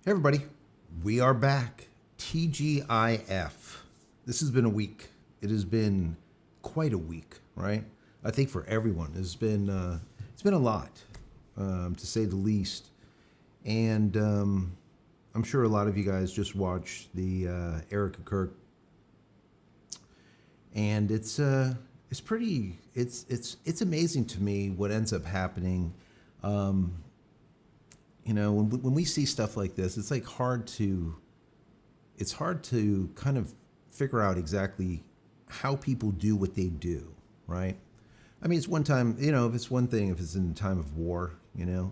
Hey everybody, we are back. TGIF. This has been a week. It has been quite a week, right? I think for everyone, it's been a lot, to say the least. And I'm sure a lot of you guys just watched the Erica Kirk, and it's amazing to me what ends up happening. You know, when we see stuff like this, it's like hard to kind of figure out exactly how people do what they do, right? I mean, it's one time, you know, if it's one thing if it's in a time of war, you know,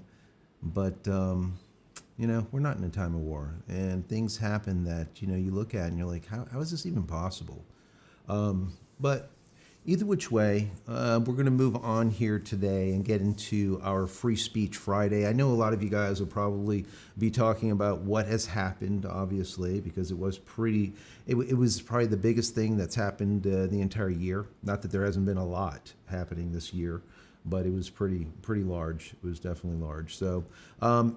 but you know, we're not in a time of war, and things happen that, you know, you look at and you're like, how is this even possible? But either which way, we're going to move on here today and get into our Free Speech Friday. I know a lot of you guys will probably be talking about what has happened, obviously, because it was it was probably the biggest thing that's happened the entire year. Not that there hasn't been a lot happening this year, but it was pretty large. It was definitely large. So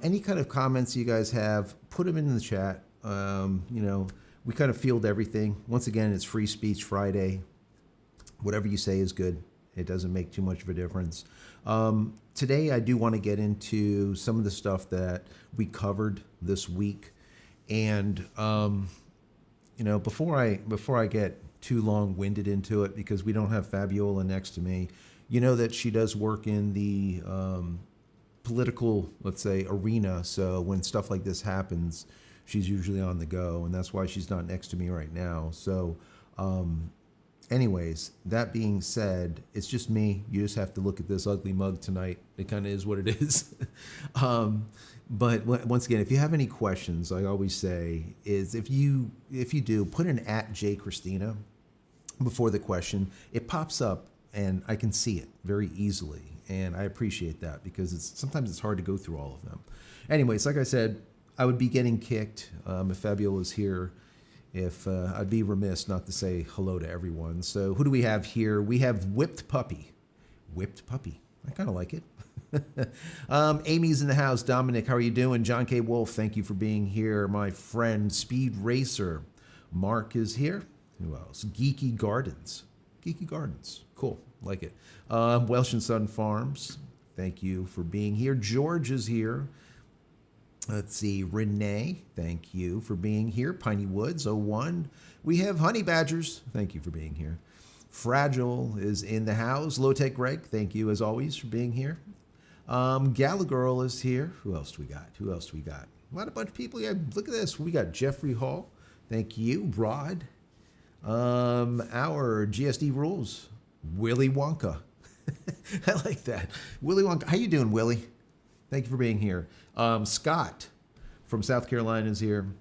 any kind of comments you guys have, put them in the chat. You know, we kind of field everything. Once again, it's Free Speech Friday. Whatever you say is good. It doesn't make too much of a difference. Today, I do want to get into some of the stuff that we covered this week. And, you know, before I get too long-winded into it, because we don't have Fabiola next to me, you know that she does work in the political, let's say, arena. So when stuff like this happens, she's usually on the go. And that's why she's not next to me right now. So, anyways, that being said, it's just me. You just have to look at this ugly mug tonight. It kind of is what it is. But once again, if you have any questions, I always say is if you do, put an @JCristina before the question. It pops up and I can see it very easily. And I appreciate that because sometimes it's hard to go through all of them. Anyways, like I said, I would be getting kicked if Fabiola was here. I'd be remiss not to say hello to everyone. So who do we have here? We have Whipped Puppy. Whipped Puppy. I kind of like it. Amy's in the house. Dominic, how are you doing? John K. Wolf, thank you for being here. My friend Speed Racer. Mark is here. Who else? Geeky Gardens. Geeky Gardens. Cool. Like it. Welsh and Son Farms. Thank you for being here. George is here. Let's see, Renee, thank you for being here. Piney Woods, 01. We have Honey Badgers, thank you for being here. Fragile is in the house. Low Tech Greg, thank you as always for being here. Gallagirl is here. Who else do we got? A bunch of people. Yeah, look at this. We got Jeffrey Hall, thank you. Rod, our GSD rules. Willy Wonka. I like that. Willy Wonka. How you doing, Willy? Thank you for being here. Scott from South Carolina is here.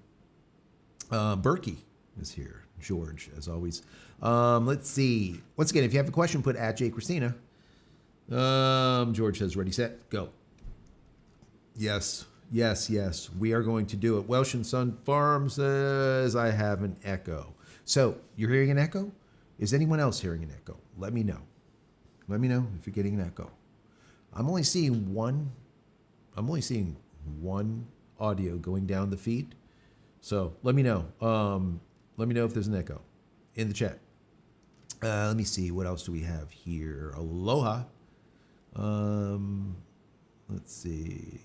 Berkey is here. George, as always. Let's see. Once again, if you have a question, put @JCristina. George says, ready, set, go. Yes. We are going to do it. Welsh and Son Farm says, I have an echo. So, you're hearing an echo? Is anyone else hearing an echo? Let me know. Let me know if you're getting an echo. I'm only seeing one audio going down the feed. So let me know. Let me know if there's an echo in the chat. Let me see. What else do we have here? Aloha. Let's see.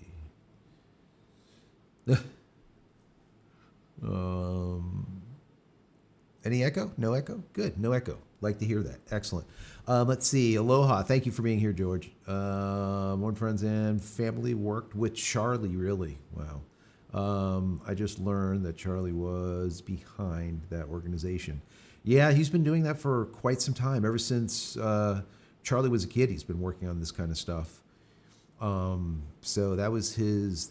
Any echo? No echo? Good. No echo. Like to hear that. Excellent. Let's see. Aloha. Thank you for being here, George. More friends and family worked with Charlie, really. Wow. I just learned that Charlie was behind that organization. Yeah, he's been doing that for quite some time. Ever since Charlie was a kid, he's been working on this kind of stuff. So that was his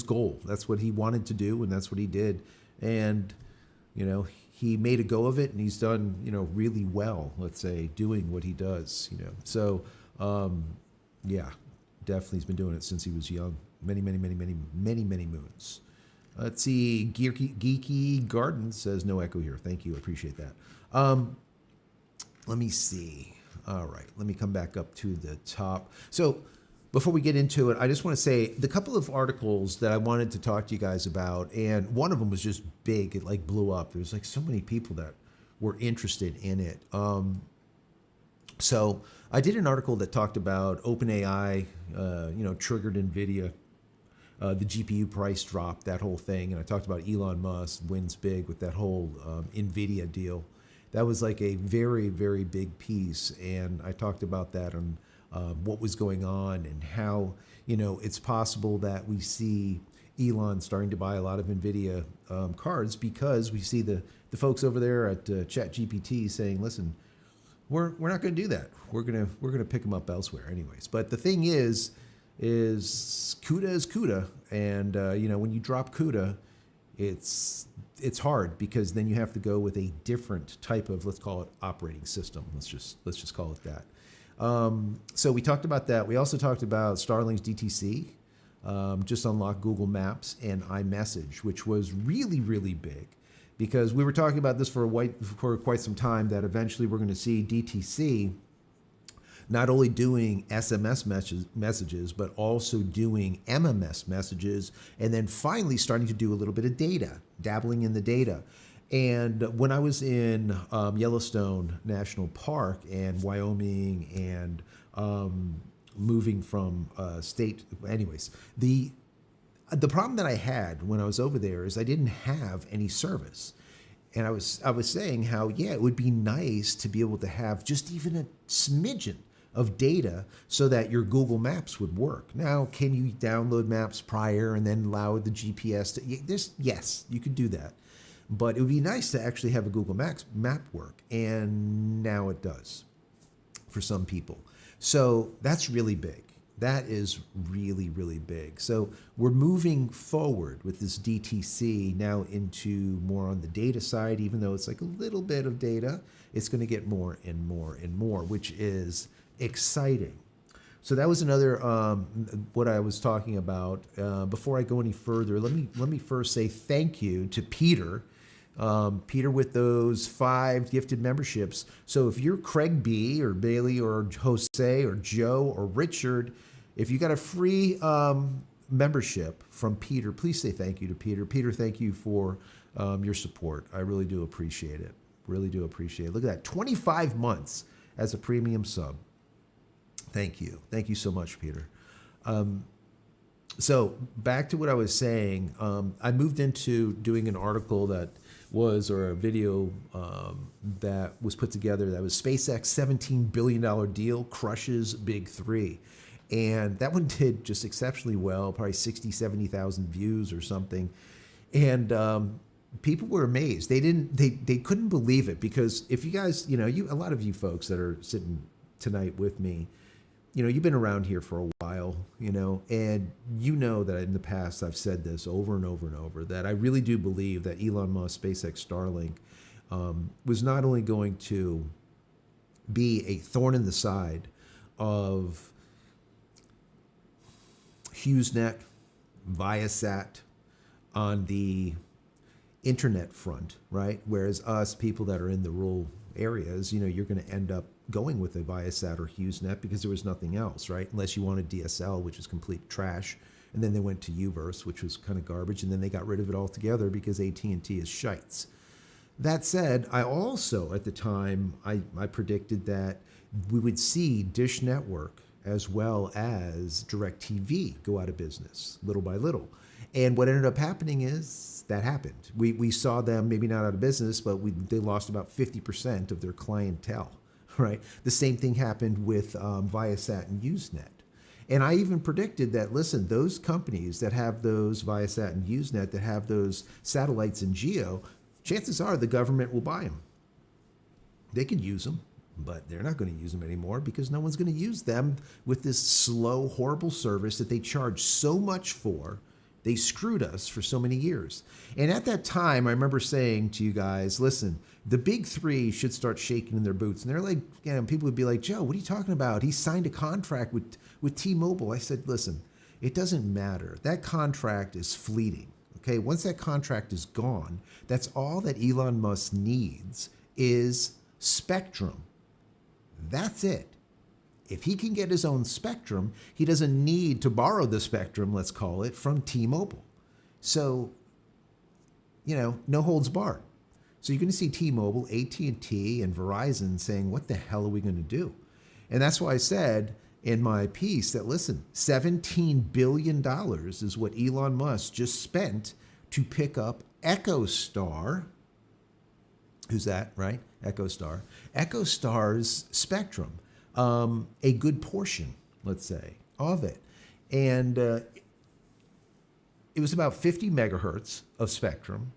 goal. That's what he wanted to do, and that's what he did. And, you know, he made a go of it, and he's done, you know, really well, let's say, doing what he does, you know. So, yeah, definitely he's been doing it since he was young. Many moons. Let's see, Geeky Garden says no echo here. Thank you, I appreciate that. Let me see. All right, let me come back up to the top. So before we get into it, I just want to say the couple of articles that I wanted to talk to you guys about, and one of them was just big. It like blew up. There's like so many people that were interested in it. So I did an article that talked about OpenAI, triggered NVIDIA, the GPU price drop, that whole thing. And I talked about Elon Musk wins big with that whole NVIDIA deal. That was like a very, very big piece. And I talked about that on what was going on and how, it's possible that we see Elon starting to buy a lot of NVIDIA cards because we see the folks over there at ChatGPT saying, listen, we're not going to do that. We're gonna pick them up elsewhere, anyways. But the thing is CUDA is CUDA, and when you drop CUDA, it's hard because then you have to go with a different type of, let's call it, operating system. Let's just call it that. So we talked about that. We also talked about Starlink's DTC, just unlocked Google Maps and iMessage, which was really, really big. Because we were talking about this for quite some time, that eventually we're going to see DTC not only doing SMS messages, but also doing MMS messages, and then finally starting to do a little bit of data, dabbling in the data. And when I was in Yellowstone National Park and Wyoming and moving from state, anyways, the problem that I had when I was over there is I didn't have any service. And I was saying how, it would be nice to be able to have just even a smidgen of data so that your Google Maps would work. Now, can you download maps prior and then allow the GPS to, yes, you could do that. But it would be nice to actually have a Google map work. And now it does for some people. So that's really big. That is really, really big. So we're moving forward with this DTC now into more on the data side, even though it's like a little bit of data, it's going to get more and more and more, which is exciting. So that was another, what I was talking about. Before I go any further, let me first say thank you to Peter. Peter with those 5 gifted memberships. So if you're Craig B or Bailey or Jose or Joe or Richard, if you got a free membership from Peter, please say thank you to Peter. Peter, thank you for your support. I really do appreciate it. Really do appreciate it. Look at that, 25 months as a premium sub. Thank you. Thank you so much, Peter. So back to what I was saying, I moved into doing an article or a video that was put together that was SpaceX $17 billion deal crushes Big Three. And that one did just exceptionally well, probably 60, 70,000 views or something. And people were amazed. They couldn't believe it, because if you guys, a lot of you folks that are sitting tonight with me, you've been around here for a while, and that in the past I've said this over and over and over, that I really do believe that Elon Musk, SpaceX, Starlink was not only going to be a thorn in the side of HughesNet, Viasat on the internet front, right? Whereas us people that are in the rural areas, you're going to end up going with a Viasat or HughesNet because there was nothing else, right? Unless you wanted DSL, which is complete trash. And then they went to Uverse, which was kind of garbage. And then they got rid of it altogether because AT&T is shites. That said, I also, at the time, I predicted that we would see Dish Network as well as DirecTV go out of business little by little. And what ended up happening is that happened. We saw them maybe not out of business, but they lost about 50% of their clientele, right? The same thing happened with Viasat and Usenet. And I even predicted that, listen, those companies that have those Viasat and Usenet, that have those satellites in GEO, chances are the government will buy them. They could use them, but they're not going to use them anymore because no one's going to use them with this slow, horrible service that they charge so much for. They screwed us for so many years. And at that time, I remember saying to you guys, listen, the big three should start shaking in their boots. And they're like, people would be like, Joe, what are you talking about? He signed a contract with T-Mobile. I said, listen, it doesn't matter. That contract is fleeting. Okay, once that contract is gone, that's all that Elon Musk needs is spectrum. That's it. If he can get his own spectrum, he doesn't need to borrow the spectrum, let's call it, from T-Mobile. So, no holds barred. So you're going to see T-Mobile, AT&T, and Verizon saying, what the hell are we going to do? And that's why I said in my piece that, listen, $17 billion is what Elon Musk just spent to pick up EchoStar. Who's that, right? EchoStar. EchoStar's spectrum. A good portion, let's say, of it. And it was about 50 megahertz of spectrum,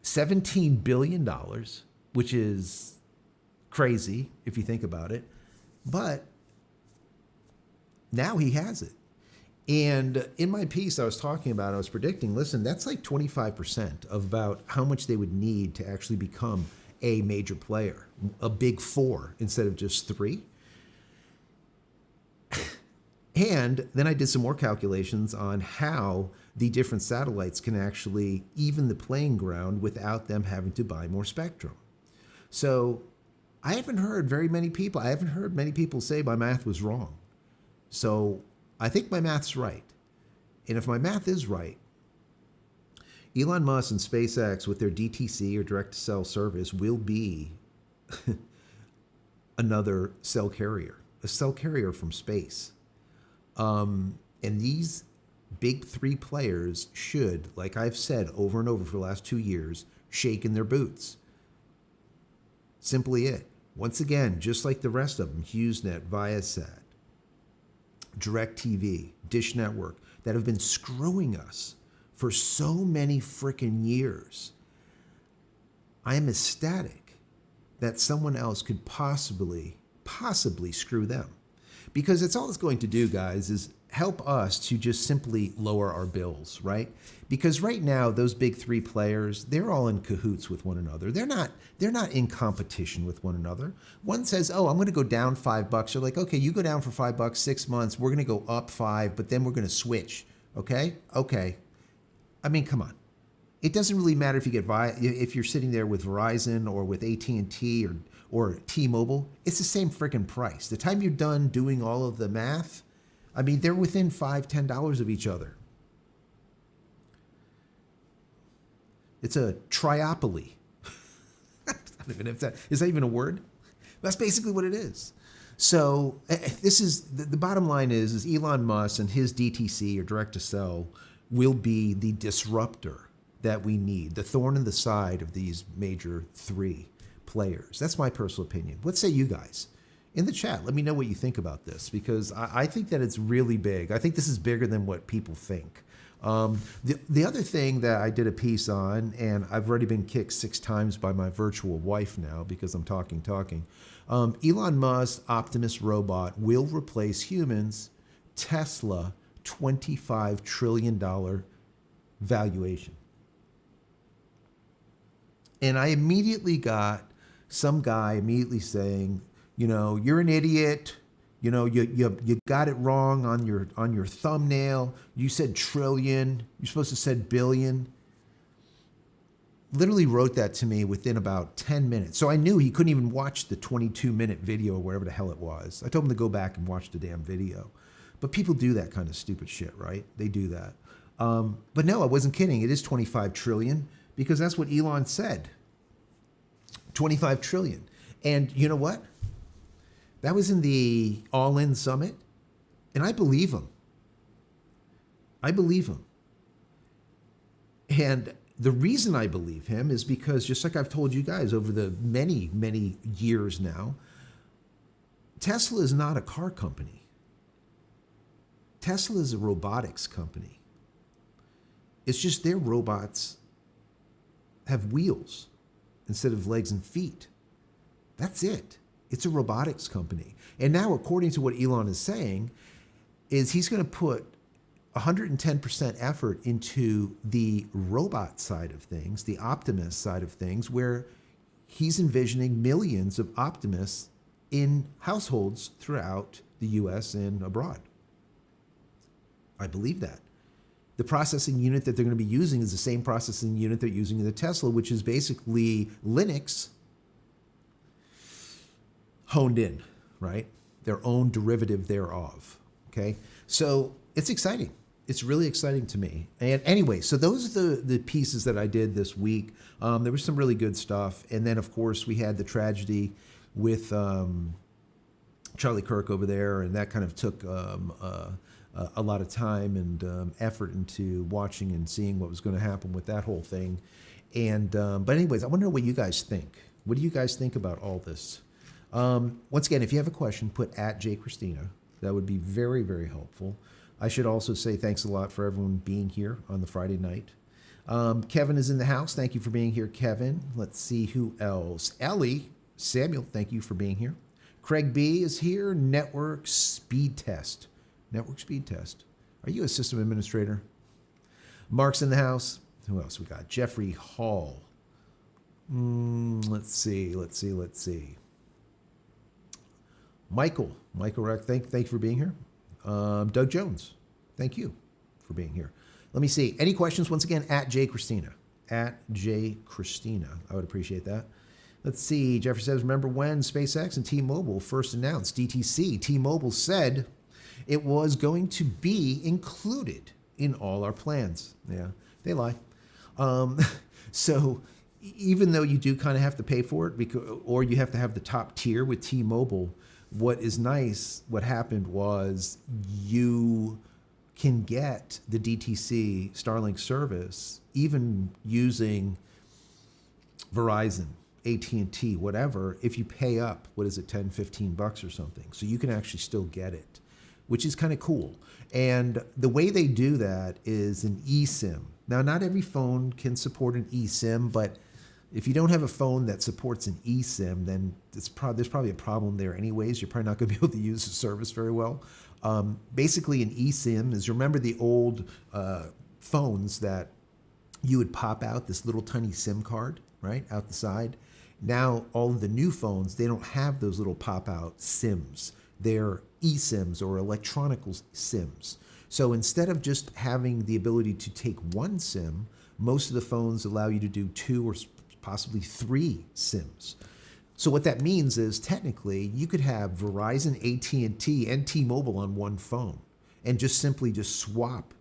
$17 billion, which is crazy if you think about it. But now he has it. And in my piece, I was predicting, listen, that's like 25% of about how much they would need to actually become a major player, a big four instead of just three. And then I did some more calculations on how the different satellites can actually even the playing ground without them having to buy more spectrum. So I haven't heard many people say my math was wrong. So I think my math's right. And if my math is right, Elon Musk and SpaceX with their DTC or direct-to-cell service will be another cell carrier, a cell carrier from space. And these big three players should, like I've said over and over for the last 2 years, shake in their boots. Simply it. Once again, just like the rest of them, HughesNet, Viasat, DirecTV, Dish Network, that have been screwing us for so many frickin' years. I am ecstatic that someone else could possibly screw them. Because it's all it's going to do, guys, is help us to just simply lower our bills, right? Because right now, those big three players, they're all in cahoots with one another. They're not in competition with one another. One says, oh, I'm going to go down $5. They're like, okay, you go down for $5, 6 months. We're going to go up 5, but then we're going to switch. Okay. I mean, come on. It doesn't really matter if you get if you're sitting there with Verizon or with AT&T or T-Mobile. It's the same freaking price. The time you're done doing all of the math, I mean, they're within $5, $10 of each other. It's a triopoly. I don't even know if is that even a word? That's basically what it is. So this is the bottom line is Elon Musk and his DTC or direct to cell will be the disruptor that we need, the thorn in the side of these major three players. That's my personal opinion. What say you guys? In the chat, let me know what you think about this, because I think that it's really big. I think this is bigger than what people think. The other thing that I did a piece on, and I've already been kicked 6 times by my virtual wife now because I'm talking. Elon Musk Optimus robot will replace humans. Tesla, $25 trillion valuation. And I immediately got some guy immediately saying, you're an idiot. You got it wrong on your thumbnail. You said trillion. You're supposed to said billion. Literally wrote that to me within about 10 minutes. So I knew he couldn't even watch the 22-minute video or whatever the hell it was. I told him to go back and watch the damn video. But people do that kind of stupid shit, right? They do that. But no, I wasn't kidding. It is 25 trillion because that's what Elon said. 25 trillion. And you know what? That was in the All-In Summit, and I believe him. And the reason I believe him is because, just like I've told you guys over the many, many years now, Tesla is not a car company. Tesla is a robotics company. It's just their robots have wheels instead of legs and feet. That's it. It's a robotics company. And now, according to what Elon is saying, is he's going to put 110% effort into the robot side of things, the Optimus side of things, where he's envisioning millions of Optimus in households throughout the US and abroad. I believe that. The processing unit that they're going to be using is the same processing unit they're using in the Tesla, which is basically Linux honed in, right? their own derivative thereof. Okay, so it's exciting. It's really exciting to me. And anyway, so those are the pieces that I did this week. There was some really good stuff, and then of course we had the tragedy with Charlie Kirk over there, and that kind of took a lot of time and effort into watching and seeing what was going to happen with that whole thing. And but anyways, I want to know what you guys think. What do you guys think about all this? Once again, if you have a question, put at JCristina. That would be very, very helpful. I should also say thanks a lot for everyone being here on the Friday night. Kevin is in the house. Thank you for being here, Kevin. Let's see who else. Ellie, Samuel, thank you for being here. Craig B is here. Network speed test. Network speed test. Are you a system administrator? Mark's in the house. Who else we got? Jeffrey Hall. Let's see. Michael Reck, thank you for being here. Doug Jones, thank you for being here. Let me see. Any questions? Once again, at JCristina. At JCristina. I would appreciate that. Let's see. Jeffrey says, remember when SpaceX and T-Mobile first announced DTC? T-Mobile said it was going to be included in all our plans. Yeah, they lie. So even though you do kind of have to pay for it, or you have to have the top tier with T-Mobile, what is nice, what happened was you can get the DTC Starlink service even using Verizon, AT&T, whatever, if you pay up, what is it, 10, 15 bucks or something. So you can actually still get it, which is kind of cool. And the way they do that is an eSIM. Now, not every phone can support an eSIM, but if you don't have a phone that supports an eSIM, then there's probably a problem there anyways. You're probably not going to be able to use the service very well. Basically, an eSIM is, remember the old phones that you would pop out this little tiny SIM card, right, out the side? Now, all of the new phones, they don't have those little pop-out SIMs. They're eSIMs or electronic SIMs. So instead of just having the ability to take one SIM, most of the phones allow you to do 2 or possibly 3 SIMs. So what that means is technically you could have Verizon, AT&T, and T-Mobile on one phone and just simply swap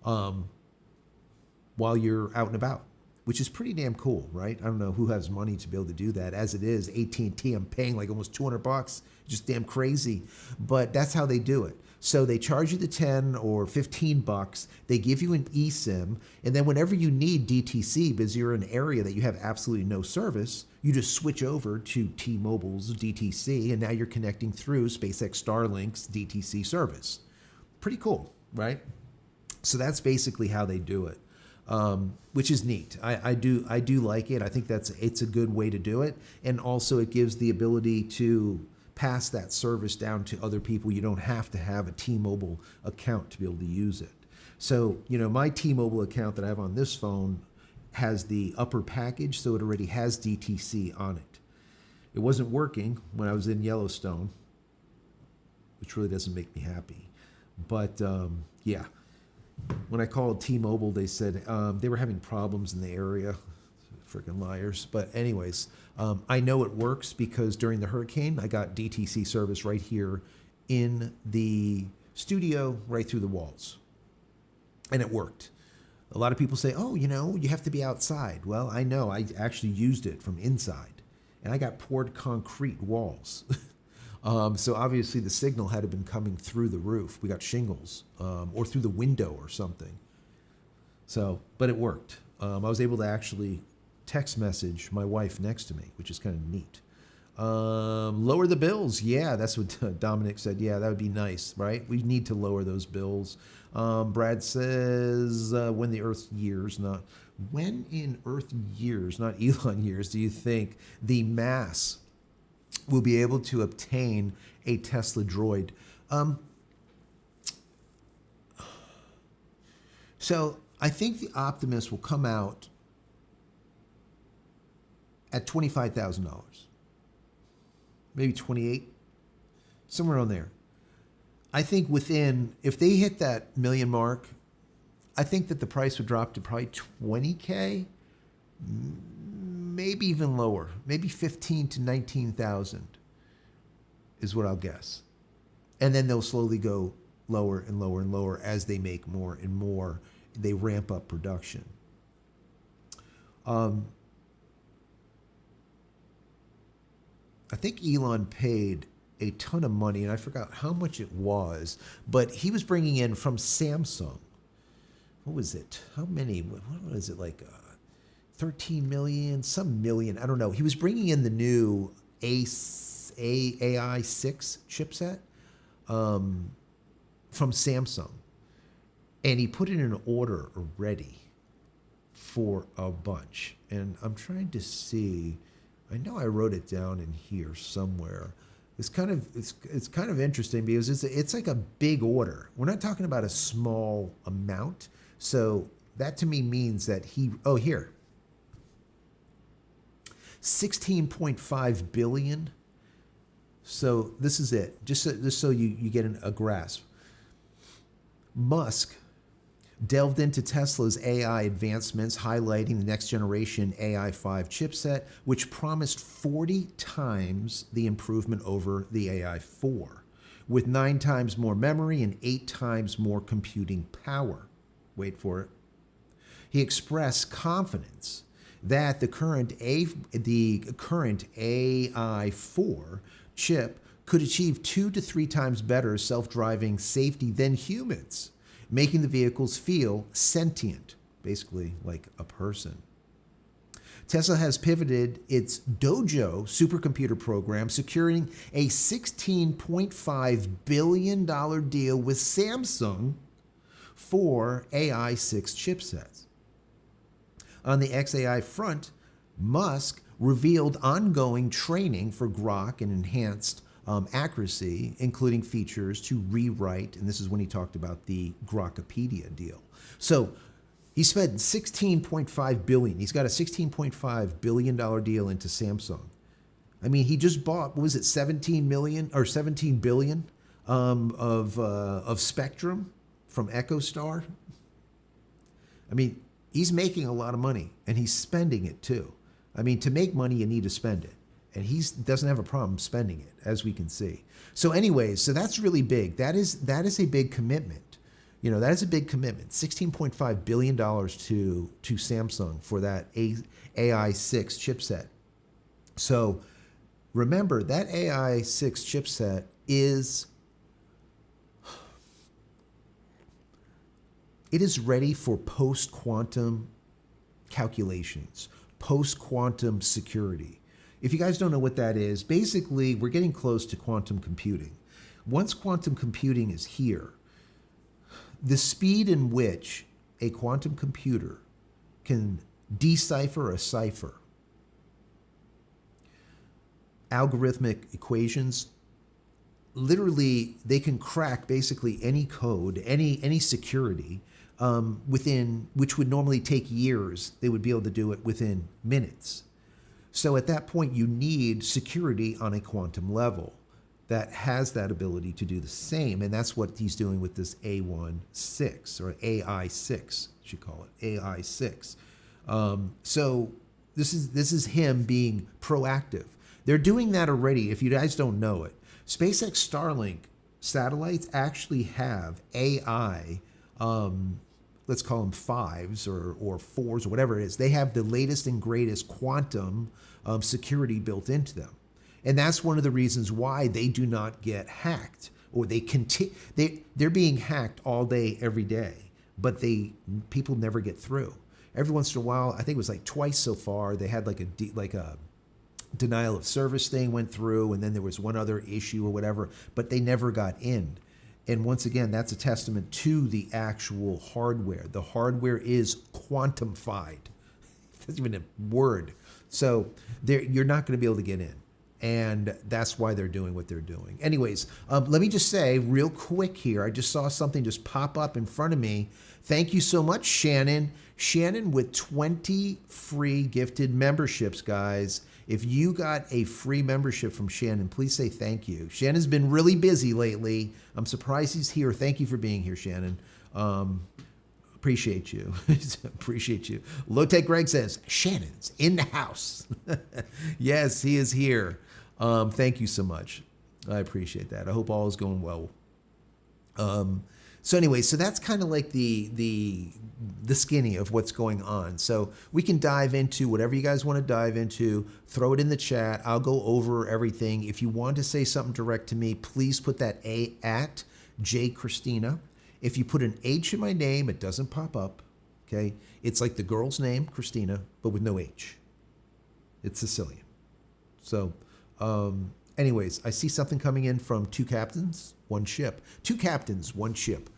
while you're out and about, which is pretty damn cool, right? I don't know who has money to be able to do that. As it is, AT&T, I'm paying like almost 200 bucks, just damn crazy. But that's how they do it. So they charge you the 10 or 15 bucks. They give you an eSIM. And then whenever you need DTC, because you're in an area that you have absolutely no service, you just switch over to T-Mobile's DTC. And now you're connecting through SpaceX Starlink's DTC service. Pretty cool, right? So that's basically how they do it. Which is neat. I do like it. I think it's a good way to do it. And also it gives the ability to pass that service down to other people. You don't have to have a T-Mobile account to be able to use it. So, my T-Mobile account that I have on this phone has the upper package, so it already has DTC on it. It wasn't working when I was in Yellowstone, which really doesn't make me happy. But yeah. When I called T-Mobile, they said they were having problems in the area. Freaking liars. But anyways, I know it works because during the hurricane, I got DTC service right here in the studio, right through the walls. And it worked. A lot of people say, oh, you have to be outside. Well, I know. I actually used it from inside. And I got poured concrete walls. So obviously the signal had to been coming through the roof. We got shingles or through the window or something. So, but it worked. I was able to actually text message my wife next to me, which is kind of neat. Lower the bills. Yeah, that's what Dominic said. Yeah, that would be nice, right? We need to lower those bills. Brad says, when in Earth years, not Elon years, do you think the mass will be able to obtain a Tesla droid? So I think the Optimus will come out at $25,000, maybe 28, somewhere on there. I think if they hit that million mark, I think that the price would drop to probably 20K, maybe even lower, maybe 15 to 19,000. is what I'll guess. And then they'll slowly go lower and lower and lower as they make more and more. They ramp up production. I think Elon paid a ton of money, and I forgot how much it was, but he was bringing in from Samsung. What was it? How many? What was it, like 13 million, some million? I don't know. He was bringing in the new AI6 chipset from Samsung, and he put in an order already for a bunch. And I'm trying to see. I know I wrote it down in here somewhere. It's kind of interesting because it's like a big order. We're not talking about a small amount. So that to me means that here. 16.5 billion. So this is it. Just so you get a grasp. Musk delved into Tesla's AI advancements, highlighting the next generation AI5 chipset, which promised 40 times the improvement over the AI4, with 9 times more memory and 8 times more computing power. Wait for it. He expressed confidence that the current AI4 chip could achieve 2 to 3 times better self-driving safety than humans, making the vehicles feel sentient, basically like a person. Tesla has pivoted its Dojo supercomputer program, securing a $16.5 billion deal with Samsung for AI6 chipsets. On the XAI front, Musk revealed ongoing training for Grok and enhanced accuracy, including features to rewrite, and this is when he talked about the Grokopedia deal. So he spent $16.5 billion. He's got a $16.5 billion deal into Samsung. I mean, he just bought, what was it, 17 billion of spectrum from EchoStar. I mean, he's making a lot of money, and he's spending it too. I mean, to make money, you need to spend it. And he doesn't have a problem spending it, as we can see. So anyways, so that's really big. That is a big commitment. You know, that is a big commitment. $16.5 billion to Samsung for that AI6 chipset. So remember, that AI6 chipset is ready for post-quantum calculations, post-quantum security. If you guys don't know what that is, basically we're getting close to quantum computing. Once quantum computing is here, the speed in which a quantum computer can decipher a cipher, algorithmic equations, literally they can crack basically any code, any security within, which would normally take years, they would be able to do it within minutes. So at that point, you need security on a quantum level that has that ability to do the same. And that's what he's doing with this A16 or AI6, you should call it, AI6. So this is him being proactive. They're doing that already, if you guys don't know it. SpaceX Starlink satellites actually have AI, let's call them 5s or 4s or whatever it is. They have the latest and greatest quantum security built into them. And that's one of the reasons why they do not get hacked, or they're being hacked all day, every day, but people never get through. Every once in a while, I think it was like twice so far, they had like a denial of service thing went through, and then there was one other issue or whatever, but they never got in. And once again, that's a testament to the actual hardware. The hardware is quantified. That's even a word. So you're not going to be able to get in. And that's why they're doing what they're doing. Anyways, let me just say real quick here, I just saw something just pop up in front of me. Thank you so much, Shannon. Shannon with 20 free gifted memberships, guys. If you got a free membership from Shannon, please say thank you. Shannon's been really busy lately. I'm surprised he's here. Thank you for being here, Shannon. Appreciate you. Appreciate you. Low-Tech Greg says, Shannon's in the house. Yes, he is here. Thank you so much. I appreciate that. I hope all is going well. So anyway, so that's kind of like the skinny of what's going on. So we can dive into whatever you guys want to dive into. Throw it in the chat. I'll go over everything. If you want to say something direct to me, please put that A at JCristina. If you put an H in my name, it doesn't pop up. Okay, it's like the girl's name, Christina, but with no H. It's Sicilian. So, anyways, I see something coming in from two captains, one ship. Two captains, one ship.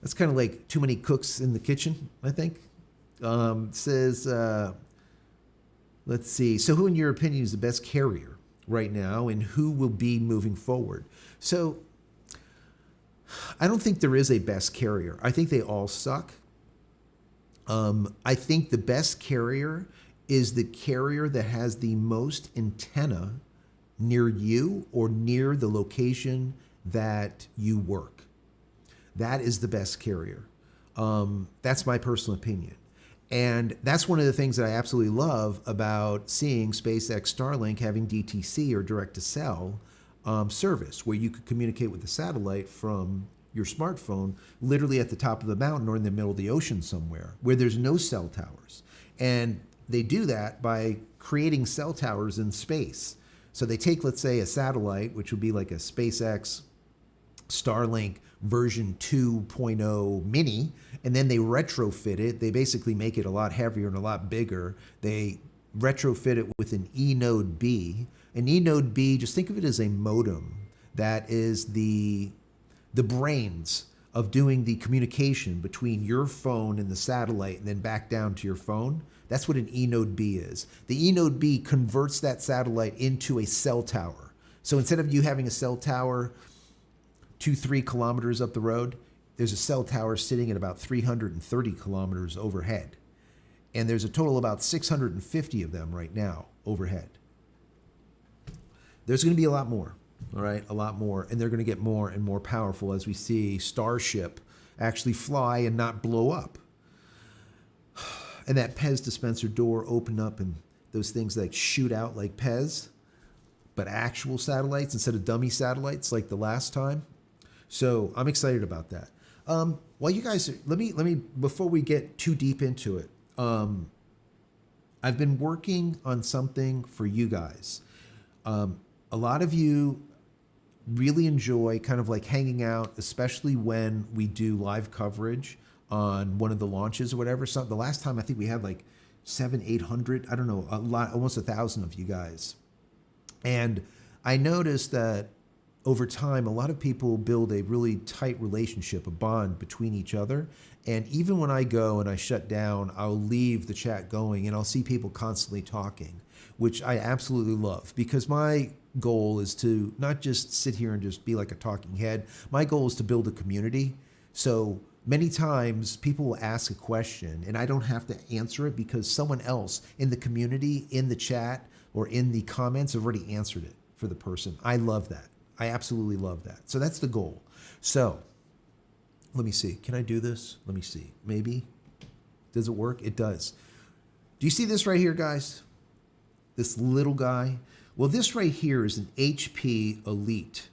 That's kind of like too many cooks in the kitchen, I think. Says, let's see. So who, in your opinion, is the best carrier right now, and who will be moving forward? So I don't think there is a best carrier. I think they all suck. I think the best carrier is the carrier that has the most antenna near you or near the location that you work. That is the best carrier. That's my personal opinion. And that's one of the things that I absolutely love about seeing SpaceX Starlink having DTC or direct to cell service, where you could communicate with the satellite from your smartphone literally at the top of the mountain or in the middle of the ocean somewhere where there's no cell towers. And they do that by creating cell towers in space. So they take, let's say, a satellite, which would be like a SpaceX Starlink version 2.0 mini, and then they retrofit it. They basically make it a lot heavier and a lot bigger. They retrofit it with an eNode B. An eNode B, just think of it as a modem that is the brains of doing the communication between your phone and the satellite and then back down to your phone. That's what an eNode B is. The eNode B converts that satellite into a cell tower. So instead of you having a cell tower 2-3 kilometers up the road, there's a cell tower sitting at about 330 kilometers overhead. And there's a total of about 650 of them right now overhead. There's going to be a lot more. All right, a lot more, and they're going to get more and more powerful as we see Starship actually fly and not blow up. And that Pez dispenser door open up and those things like shoot out like Pez, but actual satellites instead of dummy satellites like the last time. So I'm excited about that. While you guys, let me before we get too deep into it, I've been working on something for you guys. A lot of you really enjoy kind of like hanging out, especially when we do live coverage on one of the launches or whatever. So the last time I think we had like 700-800, I don't know, a lot, almost 1,000 of you guys. And I noticed that over time, a lot of people build a really tight relationship, a bond between each other. And even when I go and I shut down, I'll leave the chat going and I'll see people constantly talking, which I absolutely love, because my goal is to not just sit here and just be like a talking head. My goal is to build a community. So many times people will ask a question and I don't have to answer it because someone else in the community, in the chat, or in the comments have already answered it for the person. I love that. I absolutely love that. So that's the goal. So let me see. Can I do this? Let me see. Maybe. Does it work? It does. Do you see this right here, guys? This little guy? Well, this right here is an HP Elite.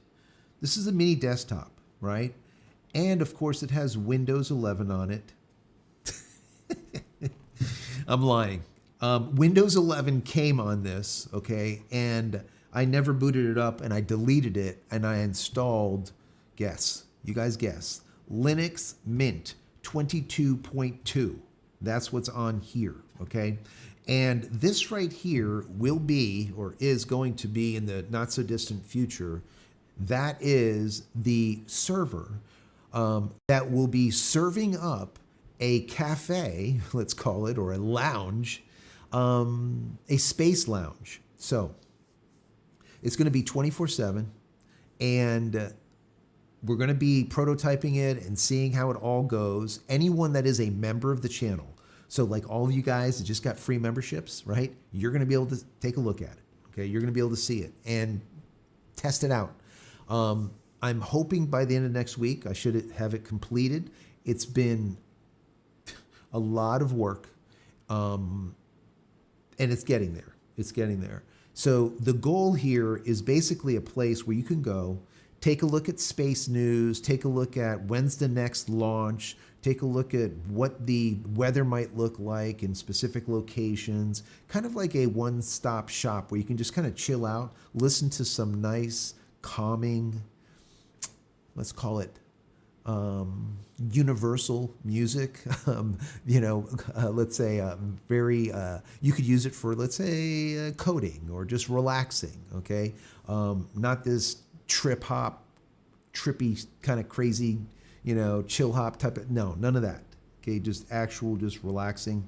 This is a mini desktop, right? And of course it has Windows 11 on it. I'm lying. Windows 11 came on this, okay? And I never booted it up and I deleted it and I installed, guess, you guys guess, Linux Mint 22.2. That's what's on here, okay? And this right here will be, or is going to be in the not so distant future, that is the server that will be serving up a cafe, let's call it, or a lounge, a space lounge. So it's going to be 24/7, and we're going to be prototyping it and seeing how it all goes. Anyone that is a member of the channel, so like all of you guys that just got free memberships, right? You're going to be able to take a look at it. Okay, you're going to be able to see it and test it out. I'm hoping by the end of next week I should have it completed. It's been a lot of work, and it's getting there. It's getting there. So the goal here is basically a place where you can go, take a look at space news, take a look at when's the next launch, take a look at what the weather might look like in specific locations, kind of like a one-stop shop where you can just kind of chill out, listen to some nice, calming, let's call it universal music. Let's say very, you could use it for, let's say, coding or just relaxing, okay? Not this trippy, kind of crazy, chill hop type of, no, none of that. Okay, just relaxing.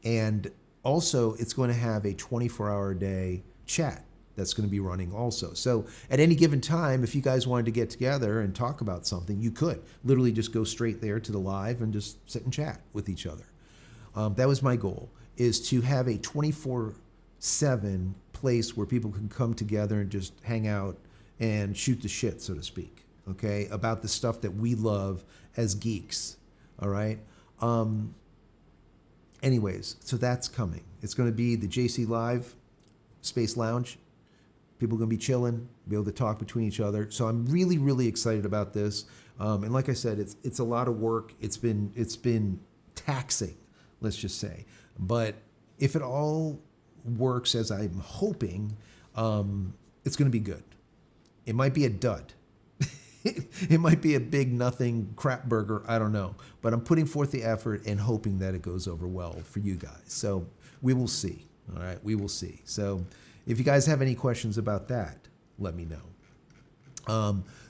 And also, it's going to have a 24-hour a day chat that's going to be running also. So at any given time, if you guys wanted to get together and talk about something, you could literally just go straight there to the live and just sit and chat with each other. That was my goal, is to have a 24/7 place where people can come together and just hang out and shoot the shit, so to speak, okay, about the stuff that we love as geeks, all right? Anyways, so that's coming. It's going to be the JCLive Space Lounge. People are going to be chilling, be able to talk between each other. So I'm really, really excited about this. And like I said, it's a lot of work. It's been taxing, let's just say. But if it all works as I'm hoping, it's going to be good. It might be a dud. It might be a big nothing crap burger. I don't know. But I'm putting forth the effort and hoping that it goes over well for you guys. So we will see. All right, we will see. So if you guys have any questions about that, let me know.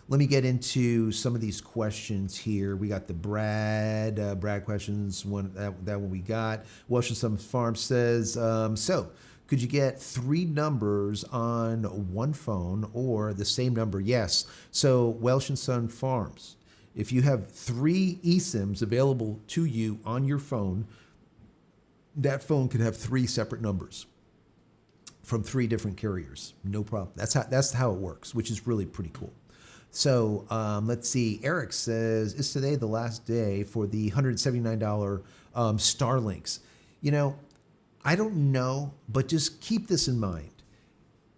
Let me get into some of these questions here. We got the Brad questions. That one we got. Welsh and Some Farm says, so could you get 3 numbers on one phone or the same number? Yes. So Welsh and Son Farms, if you have 3 eSIMs available to you on your phone, that phone could have 3 separate numbers from 3 different carriers. No problem. That's how it works, which is really pretty cool. So let's see. Eric says, is today the last day for the $179 Starlinks? I don't know, but just keep this in mind.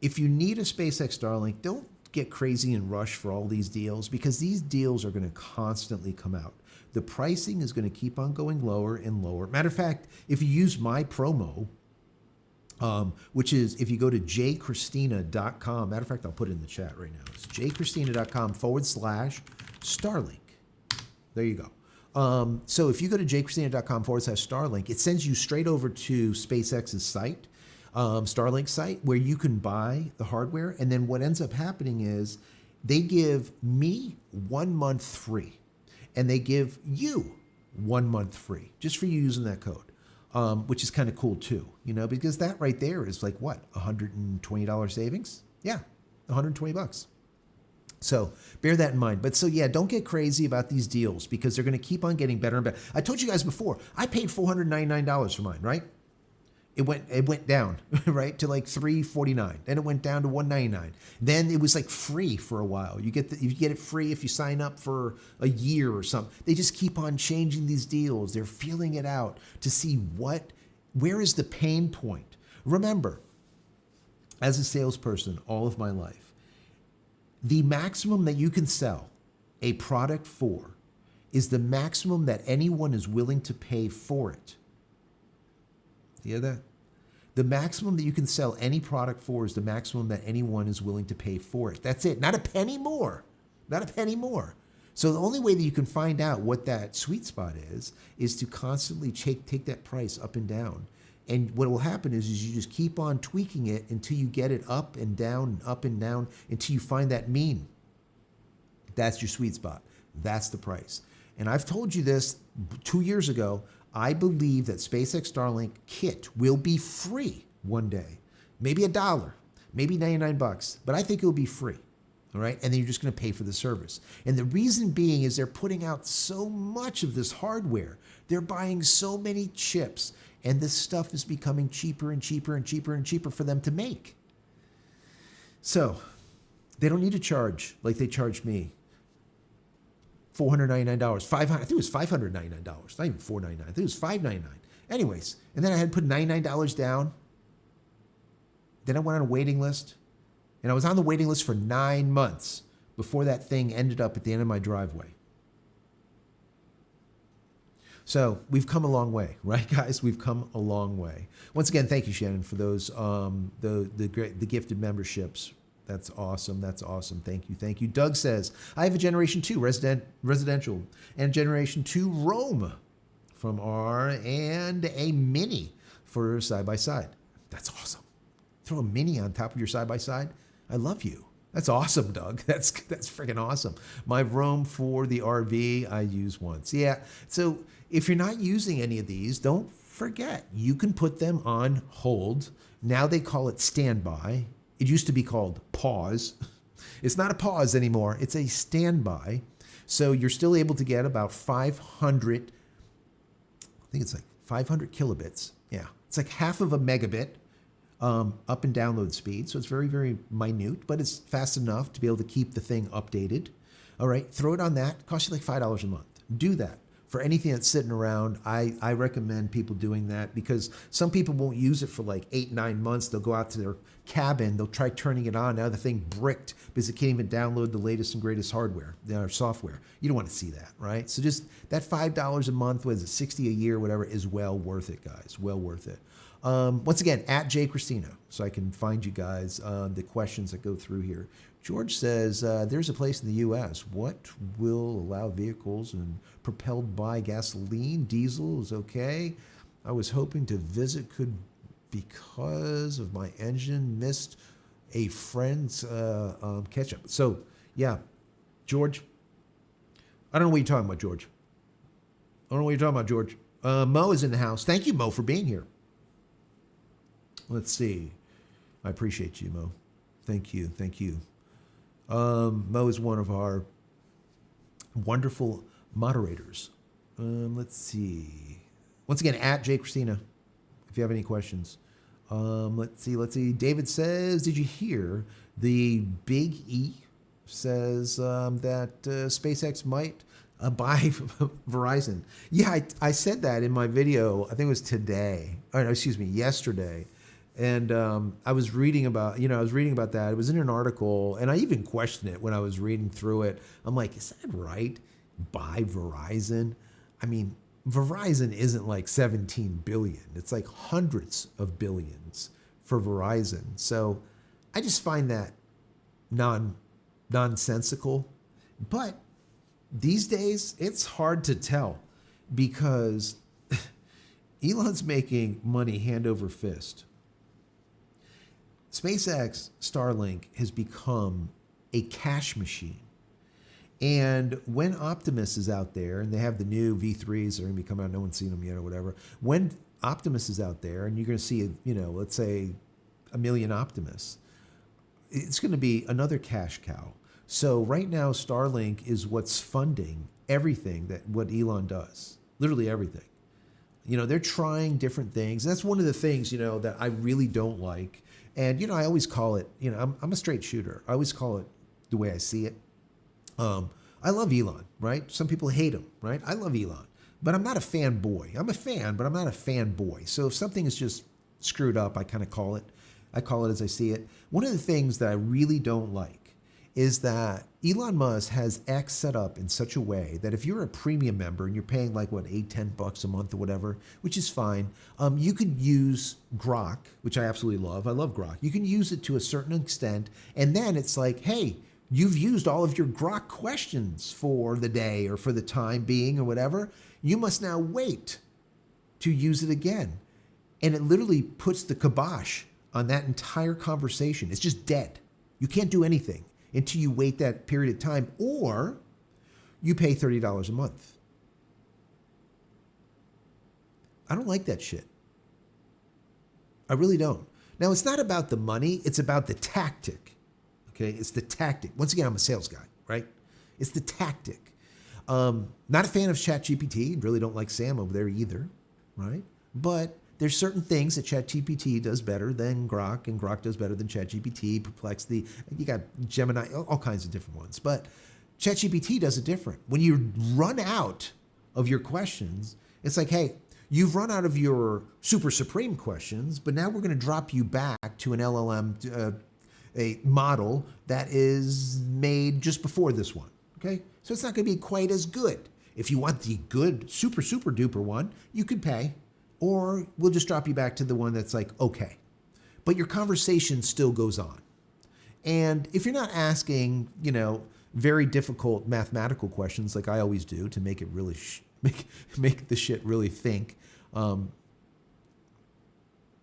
If you need a SpaceX Starlink, don't get crazy and rush for all these deals, because these deals are going to constantly come out. The pricing is going to keep on going lower and lower. Matter of fact, if you use my promo, which is if you go to JCristina.com, matter of fact, I'll put it in the chat right now. It's JCristina.com/Starlink. There you go. So if you go to JCristina.com/Starlink, it sends you straight over to SpaceX's site, Starlink site, where you can buy the hardware. And then what ends up happening is they give me 1 month free, and they give you 1 month free just for you using that code, which is kind of cool too, because that right there is like what, $120 savings? Yeah, $120. So bear that in mind. But so yeah, don't get crazy about these deals, because they're going to keep on getting better and better. I told you guys before, I paid $499 for mine, right? It went down, right, to like $349. Then it went down to $199. Then it was like free for a while. You get it free if you sign up for a year or something. They just keep on changing these deals. They're feeling it out to see where is the pain point. Remember, as a salesperson all of my life, the maximum that you can sell a product for is the maximum that anyone is willing to pay for it. You hear that? The maximum that you can sell any product for is the maximum that anyone is willing to pay for it. That's it. Not a penny more. Not a penny more. So the only way that you can find out what that sweet spot is to constantly take that price up and down. And what will happen is you just keep on tweaking it until you get it up and down, until you find that mean. That's your sweet spot. That's the price. And I've told you this 2 years ago. I believe that SpaceX Starlink kit will be free one day. Maybe $1, maybe $99, but I think it will be free. All right. And then you're just going to pay for the service. And the reason being is they're putting out so much of this hardware. They're buying so many chips. And this stuff is becoming cheaper and cheaper and cheaper and cheaper for them to make. So they don't need to charge like they charged me. $499, $500. I think it was $599, not even $499. I think it was $599. Anyways, and then I had to put $99 down. Then I went on a waiting list, and I was on the waiting list for 9 months before that thing ended up at the end of my driveway. So we've come a long way, right, guys? We've come a long way. Once again, thank you, Shannon, for those the gifted memberships. That's awesome. That's awesome. Thank you. Thank you. Doug says, I have a Generation 2 residential and Generation 2 Roam from R and a Mini for side-by-side. That's awesome. Throw a Mini on top of your side-by-side. I love you. That's awesome, Doug. That's freaking awesome. My Roam for the RV, I use once. Yeah. So if you're not using any of these, don't forget, you can put them on hold. Now they call it standby. It used to be called pause. It's not a pause anymore. It's a standby. So you're still able to get about 500, I think it's like 500 kilobits. Yeah. It's like half of a megabit. Up and download speed. So it's very, very minute, but it's fast enough to be able to keep the thing updated. All right, throw it on that. It costs you like $5 a month. Do that. For anything that's sitting around, I recommend people doing that because some people won't use it for like 8-9 months. They'll go out to their cabin, they'll try turning it on. Now the thing bricked because it can't even download the latest and greatest hardware, or software. You don't want to see that, right? So just that $5 a month, what is it, $60 a year, whatever, is well worth it, guys. Well worth it. Once again, at JCristina, so I can find you guys the questions that go through here. George says, there's a place in the U.S. What will allow vehicles and propelled by gasoline? Diesel is okay. I was hoping to visit, could because of my engine missed a friend's catch up. So, yeah, George, I don't know what you're talking about, George. I don't know what you're talking about, George. Mo is in the house. Thank you, Mo, for being here. Let's see. I appreciate you, Mo. Thank you. Thank you. Mo is one of our wonderful moderators. Let's see. Once again, at JCristina, if you have any questions. Let's see. David says, did you hear the Big E says that SpaceX might buy Verizon? Yeah, I said that in my video. I think it was today. Oh, no, excuse me, yesterday. And I was reading about that. It was in an article, and I even questioned it when I was reading through it. I'm like, is that right? Buy Verizon? I mean, Verizon isn't like 17 billion. It's like hundreds of billions for Verizon. So I just find that nonsensical. But these days, it's hard to tell because Elon's making money hand over fist. SpaceX, Starlink has become a cash machine. And when Optimus is out there, and they have the new V3s that are going to be coming out, no one's seen them yet or whatever. When Optimus is out there, and you're going to see, let's say 1 million Optimus, it's going to be another cash cow. So right now, Starlink is what's funding everything what Elon does, literally everything. They're trying different things. And that's one of the things, that I really don't like. And, I always call it, I'm a straight shooter. I always call it the way I see it. I love Elon, right? Some people hate him, right? I love Elon, but I'm not a fanboy. I'm a fan, but I'm not a fanboy. So if something is just screwed up, I kind of call it. I call it as I see it. One of the things that I really don't like is that Elon Musk has X set up in such a way that if you're a premium member and you're paying like $8-10 a month or whatever, which is fine, you could use Grok, which I absolutely love. I love Grok. You can use it to a certain extent, and then it's like, hey, you've used all of your Grok questions for the day or for the time being or whatever. You must now wait to use it again. And it literally puts the kibosh on that entire conversation. It's just dead. You can't do anything until you wait that period of time, or you pay $30 a month. I don't like that shit. I really don't. Now, it's not about the money. It's about the tactic. Okay, it's the tactic. Once again, I'm a sales guy, right? It's the tactic. Not a fan of ChatGPT. Really don't like Sam over there either, right? But there's certain things that ChatGPT does better than Grok, and Grok does better than ChatGPT, Perplexity. You got Gemini, all kinds of different ones. But ChatGPT does it different. When you run out of your questions, it's like, hey, you've run out of your super supreme questions, but now we're going to drop you back to an LLM, a model that is made just before this one. Okay, so it's not going to be quite as good. If you want the good, super duper one, you could pay, or we'll just drop you back to the one that's like okay. But your conversation still goes on. And if you're not asking, very difficult mathematical questions like I always do to make it really make the shit really think,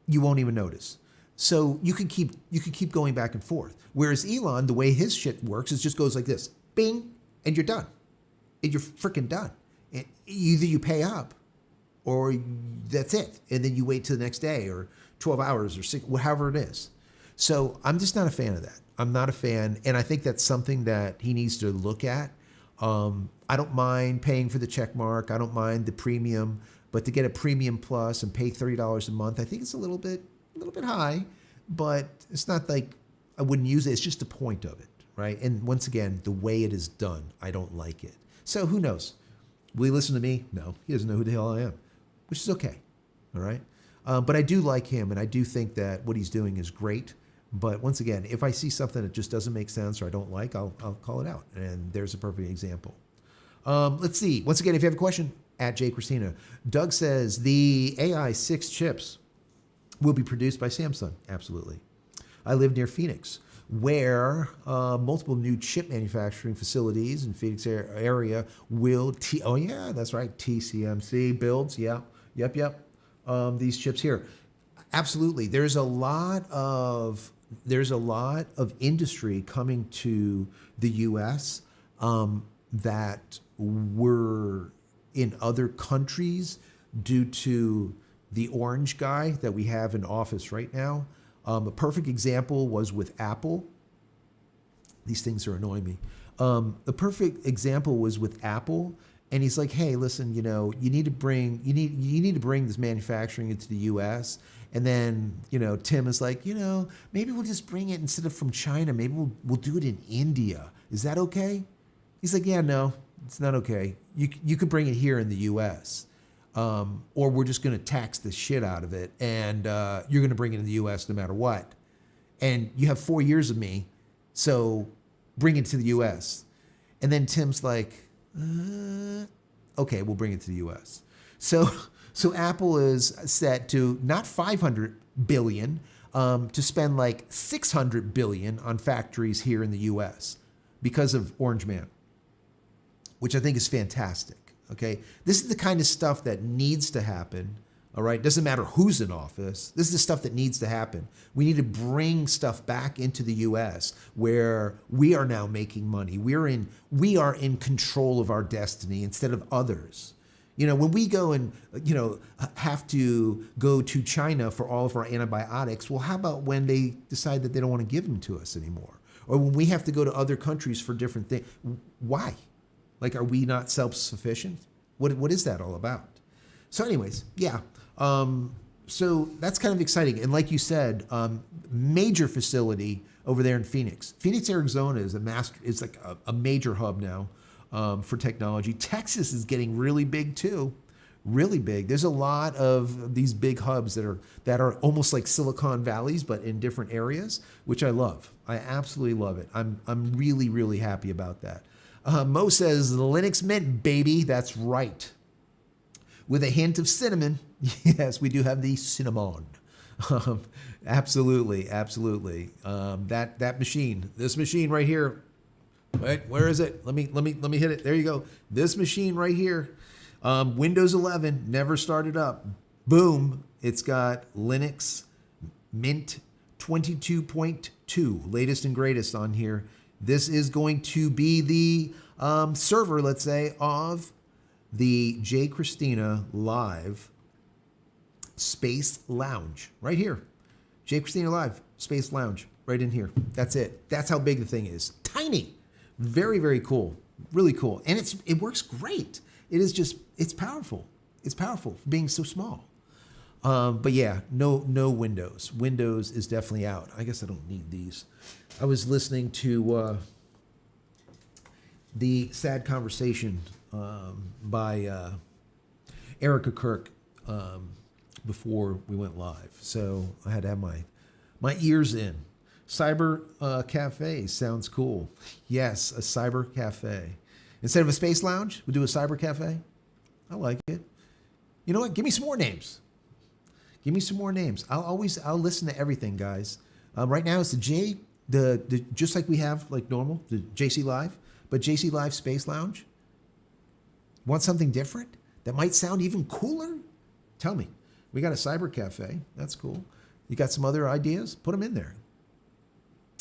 you won't even notice. So you could keep going back and forth. Whereas Elon, the way his shit works, is just goes like this, bing, and you're done. And you're freaking done. And either you pay up, or that's it, and then you wait till the next day, or 12 hours, or 6, however it is. So I'm just not a fan of that. I'm not a fan, and I think that's something that he needs to look at. I don't mind paying for the check mark. I don't mind the premium, but to get a premium plus and pay $30 a month, I think it's a little bit high, but it's not like I wouldn't use it. It's just the point of it, right? And once again, the way it is done, I don't like it. So who knows? Will he listen to me? No, he doesn't know who the hell I am, which is okay, all right? But I do like him, and I do think that what he's doing is great. But once again, if I see something that just doesn't make sense or I don't like, I'll call it out. And there's a perfect example. Let's see. Once again, if you have a question, at JCristina. Doug says the AI 6 chips will be produced by Samsung. Absolutely. I live near Phoenix, where multiple new chip manufacturing facilities in Phoenix area will, oh yeah, that's right, TCMC builds, yeah, yep. These chips here. Absolutely. There's a lot of industry coming to the U.S. That were in other countries due to the orange guy that we have in office right now. A perfect example was with Apple. These things are annoying me. The perfect example was with Apple, and he's like, "Hey, listen, you need to bring this manufacturing into the U.S." And then, Tim is like, maybe we'll just bring it instead of from China. Maybe we'll do it in India. Is that okay? He's like, yeah, no, it's not okay. You could bring it here in the U.S. Or we're just going to tax the shit out of it, and you're going to bring it in the U.S. no matter what. And you have 4 years of me, so bring it to the U.S. And then Tim's like, okay, we'll bring it to the U.S. So Apple is set to not 500 billion, to spend like 600 billion on factories here in the U.S. because of Orange Man, which I think is fantastic. Okay, this is the kind of stuff that needs to happen. All right, doesn't matter who's in office. This is the stuff that needs to happen. We need to bring stuff back into the U.S. where we are now making money. We are in control of our destiny instead of others. When we go and, have to go to China for all of our antibiotics, well, how about when they decide that they don't want to give them to us anymore? Or when we have to go to other countries for different things? Why? Like, are we not self-sufficient? What is that all about? So anyways, yeah. So that's kind of exciting. And like you said, major facility over there in Phoenix. Phoenix, Arizona is like a major hub now. For technology. Texas is getting really big too, really big. There's a lot of these big hubs that are almost like Silicon Valleys, but in different areas, which I love. I absolutely love it. I'm really, really happy about that. Mo says Linux Mint, baby. That's right. With a hint of cinnamon. Yes, we do have the cinnamon. Absolutely. That machine, this machine right here. Wait, where is it? Let me hit it. There you go. This machine right here, Windows 11, never started up. Boom, it's got Linux Mint 22.2, latest and greatest on here. This is going to be the server, let's say, of the JCristina Live Space Lounge right here. JCristina Live Space Lounge right in here. That's it. That's how big the thing is. Tiny. Very, very cool. Really cool. And it works great. It's powerful. It's powerful for being so small. But yeah, no Windows. Windows is definitely out. I guess I don't need these. I was listening to the Sad Conversation by Erica Kirk before we went live. So I had to have my ears in. Cyber cafe sounds cool. Yes, a cyber cafe. Instead of a space lounge, we'll do a cyber cafe. I like it. You know what? Give me some more names. Give me some more names. I'll listen to everything, guys. Right now it's the just like we have like normal, the JCLive, but JCLive Space Lounge. Want something different that might sound even cooler? Tell me. We got a cyber cafe. That's cool. You got some other ideas? Put them in there.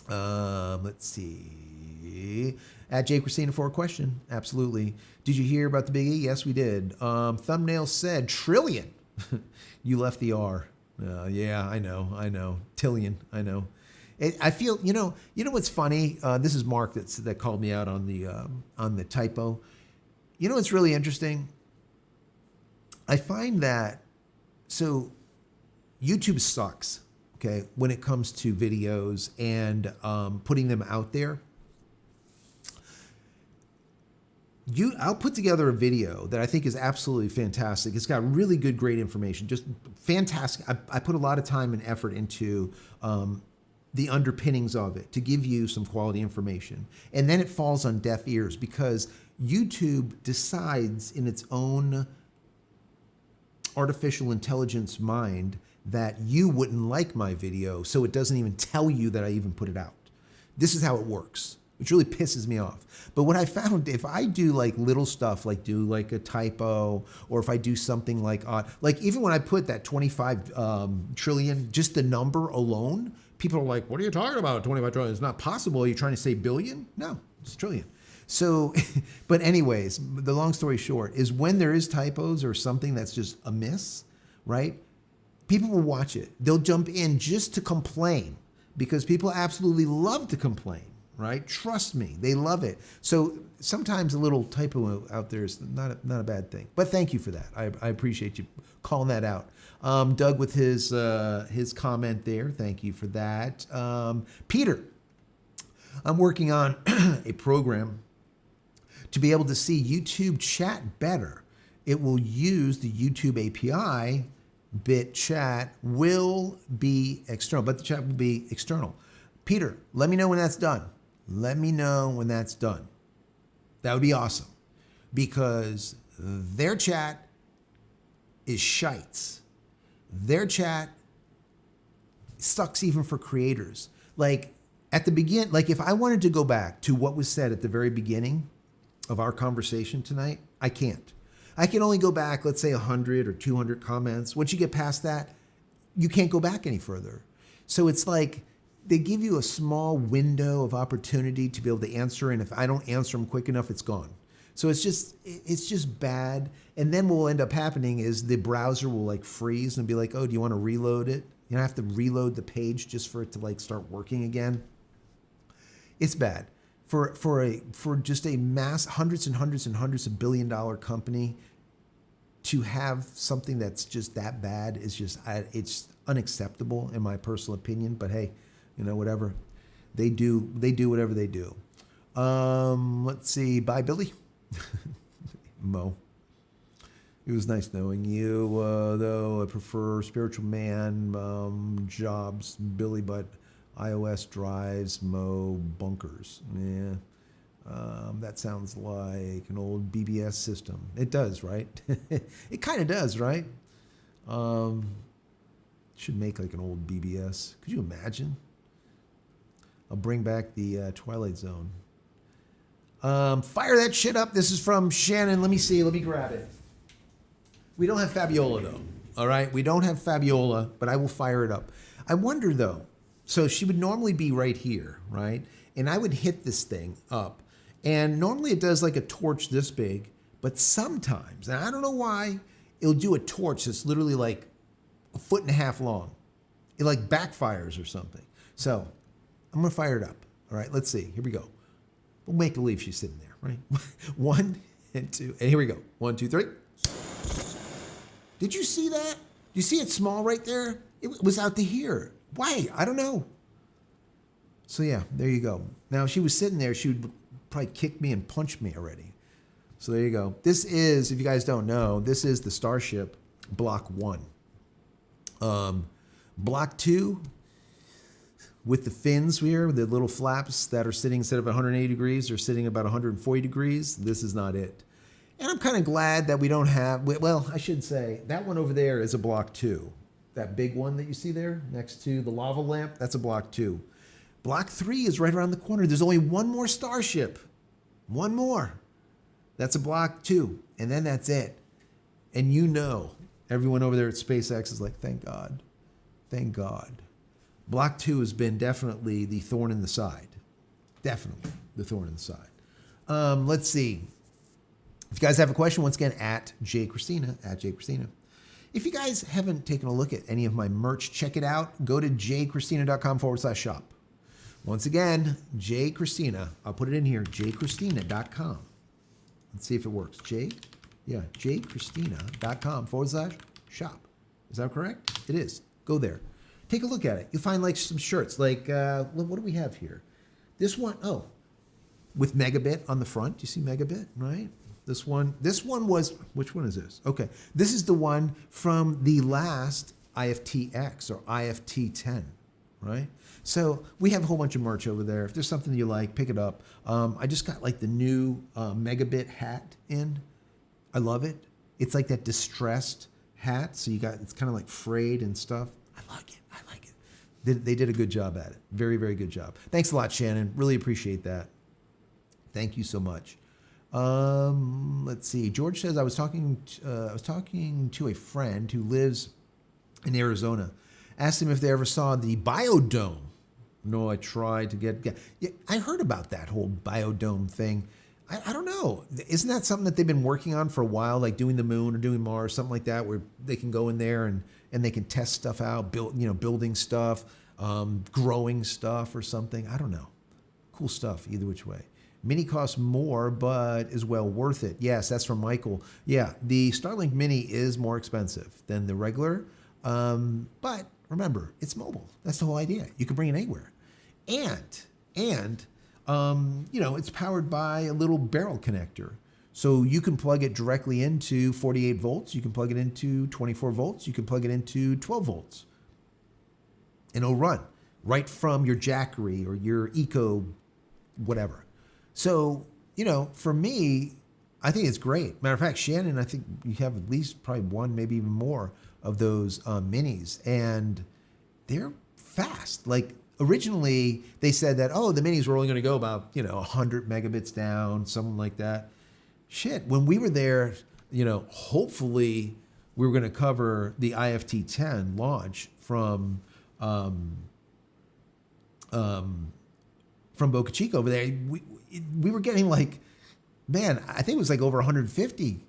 Let's see. At JCristina for a question. Absolutely. Did you hear about the Big E? Yes, we did. Thumbnail said trillion. You left the R. Yeah, I know. Tillion, I know. I feel, you know what's funny? This is Mark that called me out on the typo. You know what's really interesting? I find that, so YouTube sucks, okay, when it comes to videos and putting them out there. I'll put together a video that I think is absolutely fantastic. It's got really good, great information, just fantastic. I put a lot of time and effort into the underpinnings of it to give you some quality information. And then it falls on deaf ears because YouTube decides in its own artificial intelligence mind that you wouldn't like my video, so it doesn't even tell you that I even put it out. This is how it works, which really pisses me off. But what I found, if I do like little stuff, like do like a typo, or if I do something like even when I put that 25 trillion, just the number alone, people are like, what are you talking about? 25 trillion, it's not possible. Are you trying to say billion? No, it's trillion. So, but anyways, the long story short is when there is typos or something that's just amiss, right? People will watch it. They'll jump in just to complain because people absolutely love to complain, right? Trust me, they love it. So sometimes a little typo out there is not a bad thing. But thank you for that. I appreciate you calling that out. Doug with his comment there. Thank you for that. Peter, I'm working on a program to be able to see YouTube chat better. It will use the YouTube API. Bit chat will be external, but the chat will be external. Peter, let me know when that's done. Let me know when that's done. That would be awesome because their chat is shites. Their chat sucks even for creators. Like at the begin, like if I wanted to go back to what was said at the very beginning of our conversation tonight, I can't. I can only go back, let's say 100 or 200 comments. Once you get past that, you can't go back any further. So it's like they give you a small window of opportunity to be able to answer, and if I don't answer them quick enough, it's gone. So it's just bad. And then what will end up happening is the browser will like freeze and be like, oh, do you want to reload it? You have to reload the page just for it to like start working again. It's bad. For just a mass hundreds and hundreds and hundreds of billion-dollar company to have something that's just that bad is just it's unacceptable in my personal opinion. But hey, you know, whatever they do whatever they do. Let's see. Bye, Billy. Mo. It was nice knowing you, though I prefer spiritual man jobs, Billy, but iOS drives, Mo bunkers. Yeah. That sounds like an old BBS system. It does, right? It kind of does, right? Should make like an old BBS. Could you imagine? I'll bring back the Twilight Zone. Fire that shit up. This is from Shannon. Let me see. Let me grab it. We don't have Fabiola, though. All right? We don't have Fabiola, but I will fire it up. I wonder, though. So she would normally be right here, right? And I would hit this thing up. And normally it does like a torch this big, but sometimes, and I don't know why, it'll do a torch that's literally like 1.5 feet long. It like backfires or something. So I'm gonna fire it up. All right, let's see. Here we go. We'll make believe she's sitting there, right? 1 and 2, and here we go. 1, 2, 3. Did you see that? You see it small right there? It was out to here. Why? I don't know. So yeah, there you go. Now, if she was sitting there, she would probably kick me and punch me already. So there you go. This is, if you guys don't know, this is the Starship block 1. Block 2, with the fins here, the little flaps that are sitting instead of 180 degrees, they're sitting about 140 degrees. This is not it. And I'm kind of glad that we don't have, well, I should say, that one over there is a block 2. That big one that you see there next to the lava lamp, that's a block 2. Block 3 is right around the corner. There's only one more Starship. One more. That's a block 2. And then that's it. And you know, everyone over there at SpaceX is like, thank God. Thank God. Block 2 has been definitely the thorn in the side. Definitely the thorn in the side. Let's see. If you guys have a question, once again, at JCristina. If you guys haven't taken a look at any of my merch, check it out. Go to JCristina.com/shop. Once again, JCristina. I'll put it in here, JCristina.com. Let's see if it works. JCristina.com/shop. Is that correct? It is. Go there. Take a look at it. You'll find like some shirts. Like, what do we have here? This one, oh, with Megabit on the front. Do you see Megabit, right? This one was, which one is this? Okay. This is the one from the last IFTX or IFT10, right? So we have a whole bunch of merch over there. If there's something you like, pick it up. I just got like the new Megabit hat in. I love it. It's like that distressed hat. So it's kind of like frayed and stuff. I like it. They did a good job at it. Very, very good job. Thanks a lot, Shannon. Really appreciate that. Thank you so much. Let's see. George says I was talking to a friend who lives in Arizona. Asked him if they ever saw the biodome. No, I tried to get. Yeah, I heard about that whole biodome thing. I don't know. Isn't that something that they've been working on for a while, like doing the moon or doing Mars, something like that, where they can go in there and they can test stuff out, building stuff, growing stuff or something. I don't know. Cool stuff either which way. Mini costs more, but is well worth it. Yes, that's from Michael. Yeah, the Starlink Mini is more expensive than the regular, but remember, it's mobile. That's the whole idea. You can bring it anywhere, and it's powered by a little barrel connector. So you can plug it directly into 48 volts. You can plug it into 24 volts. You can plug it into 12 volts. And it'll run right from your Jackery or your Eco whatever. So, for me, I think it's great. Matter of fact, Shannon, I think you have at least probably one, maybe even more of those minis. And they're fast. Like, originally, they said that, the minis were only going to go about, 100 megabits down, something like that. Shit, when we were there, hopefully we were going to cover the IFT-10 launch from Boca Chica over there. We were getting like, man, I think it was like over 150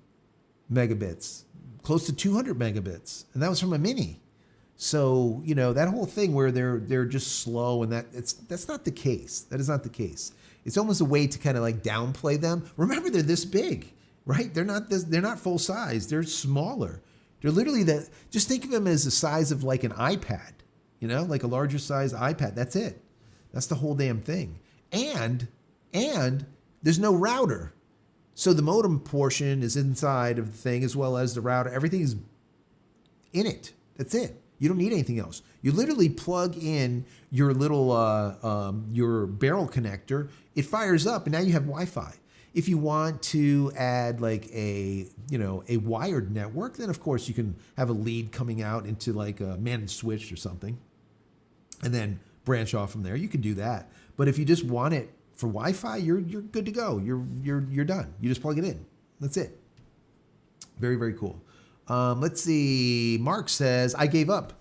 megabits, close to 200 megabits, and that was from a mini. So that whole thing where they're just slow and that's not the case. That is not the case. It's almost a way to kind of like downplay them. Remember, they're this big, right? They're not full size. They're smaller. They're literally just think of them as the size of like an iPad, like a larger size iPad. That's it. That's the whole damn thing. And there's no router. So the modem portion is inside of the thing as well as the router. Everything is in it. That's it. You don't need anything else. You literally plug in your little your barrel connector. It fires up, and now you have Wi-Fi. If you want to add like a wired network, then of course you can have a lead coming out into like a managed switch or something, and then branch off from there. You can do that. But if you just want it for Wi-Fi, you're good to go. You're done. You just plug it in. That's it. Very, very cool. Let's see. Mark says, I gave up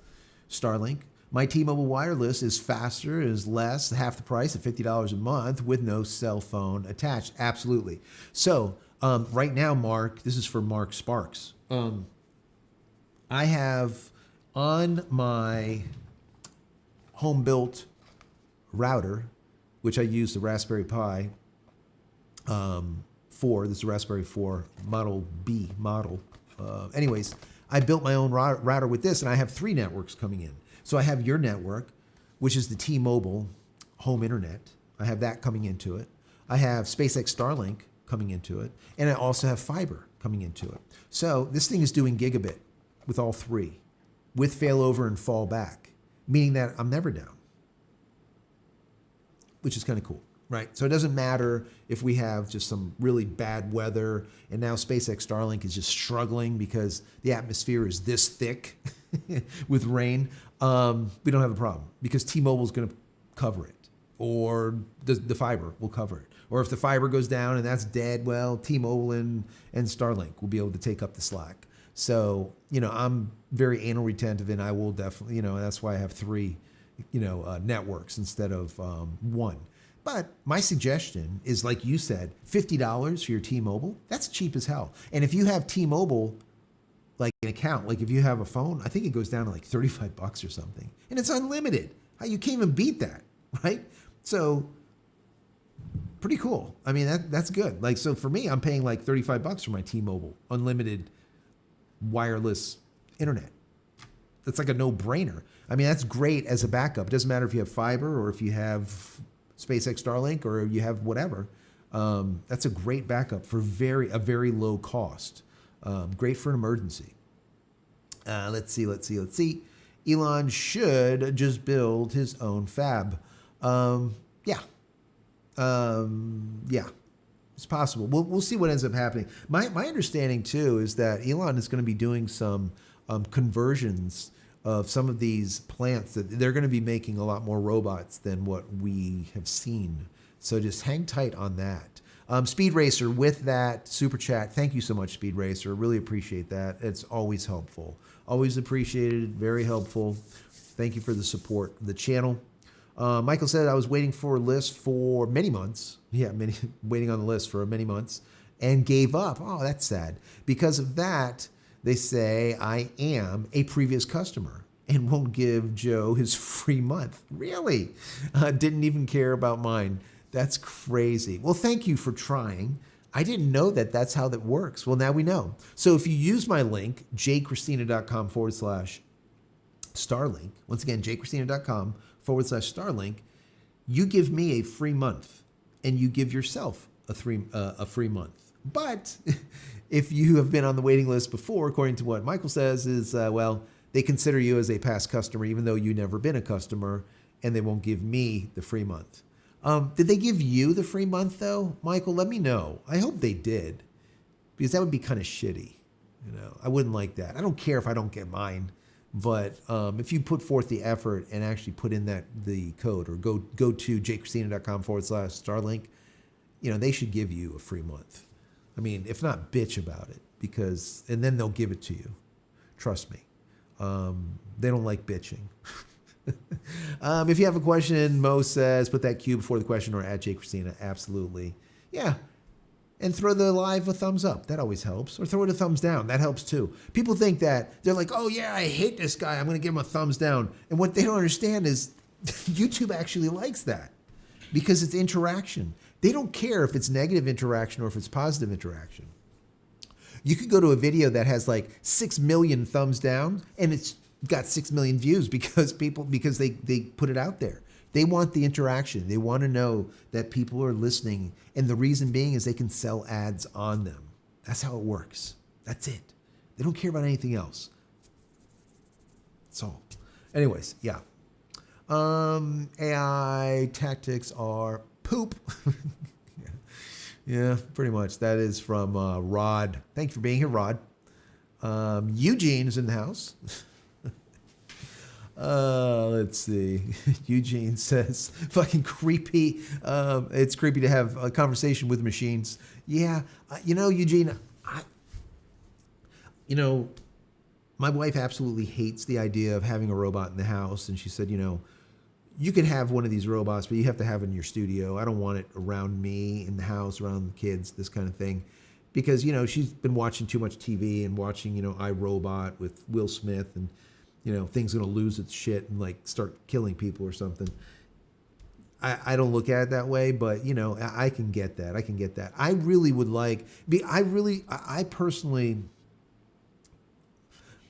Starlink. My T-Mobile wireless is faster, is less, half the price at $50 a month with no cell phone attached. Absolutely. So right now, Mark, this is for Mark Sparks. I have on my home-built router, which I use the Raspberry Pi 4. This is a Raspberry 4 Model B model. Anyways, I built my own router with this, and I have 3 networks coming in. So I have your network, which is the T-Mobile home internet. I have that coming into it. I have SpaceX Starlink coming into it, and I also have fiber coming into it. So this thing is doing gigabit with all three, with failover and fallback, meaning that I'm never down, which is kind of cool, right? So it doesn't matter if we have just some really bad weather and now SpaceX Starlink is just struggling because the atmosphere is this thick with rain. We don't have a problem because T-Mobile is going to cover it, or the fiber will cover it. Or if the fiber goes down and that's dead, well, T-Mobile and Starlink will be able to take up the slack. So, I'm very anal retentive, and I will definitely, that's why I have three, networks instead of one. But my suggestion is, like you said, $50 for your T-Mobile. That's cheap as hell. And if you have T-Mobile, like an account, like if you have a phone, I think it goes down to like $35 or something, and it's unlimited. You can't even beat that, right? So pretty cool. I mean, that's good. Like, so for me, I'm paying like $35 for my T-Mobile unlimited wireless internet. That's like a no-brainer. I mean, that's great as a backup. It doesn't matter if you have fiber or if you have SpaceX Starlink or you have whatever. That's a great backup for a very low cost. Great for an emergency. Let's see. Elon should just build his own fab. Yeah, it's possible. We'll see what ends up happening. My understanding too is that Elon is going to be doing some conversions of some of these plants, that they're going to be making a lot more robots than what we have seen. So just hang tight on that. Speed Racer, with that super chat, thank you so much, Speed Racer. Really appreciate that. It's always helpful. Always appreciated. Very helpful. Thank you for the support of the channel. Michael said, I was waiting for a list for many months. Yeah, waiting on the list for many months and gave up. Oh, that's sad. Because of that, they say I am a previous customer and won't give Joe his free month. Really? Didn't even care about mine. That's crazy. Well, thank you for trying. I didn't know that that's how that works. Well, now we know. So if you use my link, JCristina.com/Starlink, once again, JCristina.com/Starlink, you give me a free month and you give yourself a free month. But if you have been on the waiting list before, according to what Michael says, is, they consider you as a past customer, even though you've never been a customer, and they won't give me the free month. Did they give you the free month though, Michael? Let me know. I hope they did, because that would be kind of shitty. I wouldn't like that. I don't care if I don't get mine, but if you put forth the effort and actually put in the code, or go to jcristina.com/Starlink, they should give you a free month. I mean, if not, bitch about it, and then they'll give it to you. Trust me. They don't like bitching. If you have a question, Mo says, put that Q before the question or at JCristina. Absolutely. Yeah. And throw the live a thumbs up. That always helps. Or throw it a thumbs down. That helps too. People think that they're like, oh yeah, I hate this guy, I'm going to give him a thumbs down. And what they don't understand is YouTube actually likes that, because it's interaction. They don't care if it's negative interaction or if it's positive interaction. You could go to a video that has like 6 million thumbs down and it's got 6 million views because they put it out there. They want the interaction. They want to know that people are listening. And the reason being is they can sell ads on them. That's how it works. That's it. They don't care about anything else. That's all. Anyways, yeah. AI tactics are poop. Yeah, pretty much. That is from Rod. Thank you for being here, Rod. Eugene is in the house. Let's see. Eugene says, fucking creepy. It's creepy to have a conversation with machines. Yeah. Eugene, my wife absolutely hates the idea of having a robot in the house. And she said, you can have one of these robots, but you have to have it in your studio. I don't want it around me in the house, around the kids, this kind of thing. Because, she's been watching too much TV and watching, iRobot with Will Smith, and, things going to lose its shit and like start killing people or something. I don't look at it that way, but, I can get that. I can get that. I really would like, I personally,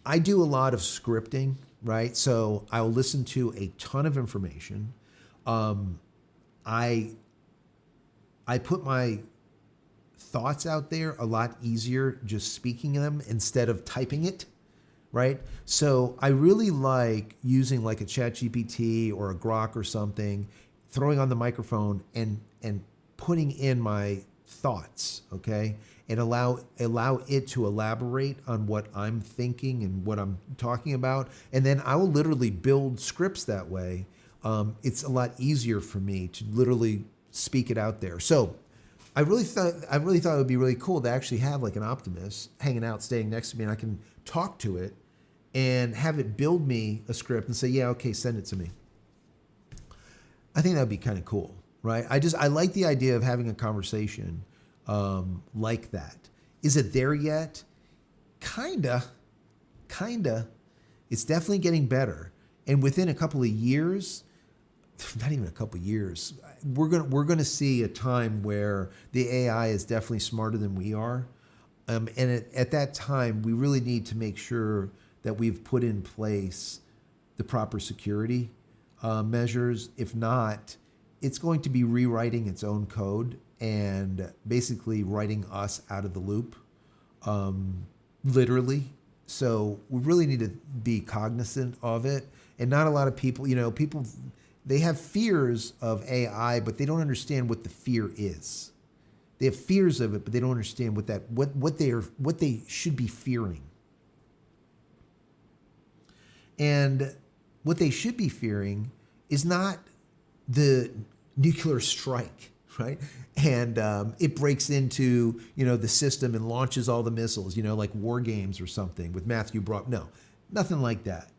I do a lot of scripting, right? So I'll listen to a ton of information. I put my thoughts out there a lot easier just speaking them instead of typing it, right? So I really like using like a ChatGPT or a Grok or something, throwing on the microphone and putting in my thoughts, okay? And allow it to elaborate on what I'm thinking and what I'm talking about. And then I will literally build scripts that way. It's a lot easier for me to literally speak it out there. So I really thought it would be really cool to actually have like an Optimus hanging out, staying next to me, and I can talk to it and have it build me a script and say, yeah, okay, send it to me. I think that'd be kind of cool, right? I like the idea of having a conversation like that. Is it there yet? Kinda. It's definitely getting better. And within a couple of years, not even a couple of years, we're gonna see a time where the AI is definitely smarter than we are. And at that time, we really need to make sure that we've put in place the proper security measures. If not, it's going to be rewriting its own code and basically writing us out of the loop, literally. So we really need to be cognizant of it. And not a lot of people, people, they have fears of AI, but they don't understand what the fear is. They have fears of it, but they don't understand what they should be fearing. And what they should be fearing is not the nuclear strike, right? And it breaks into the system and launches all the missiles, like War Games or something with Matthew Brock. No, nothing like that.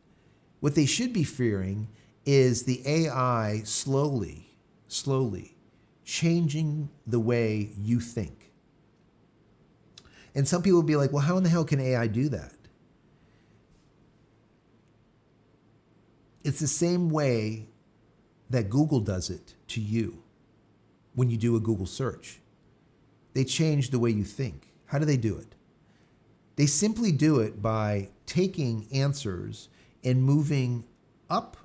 What they should be fearing is the AI slowly changing the way you think. And some people will be like, well, how in the hell can AI do that? It's the same way that Google does it to you when you do a Google search. They change the way you think. How do they do it? They simply do it by taking answers and moving up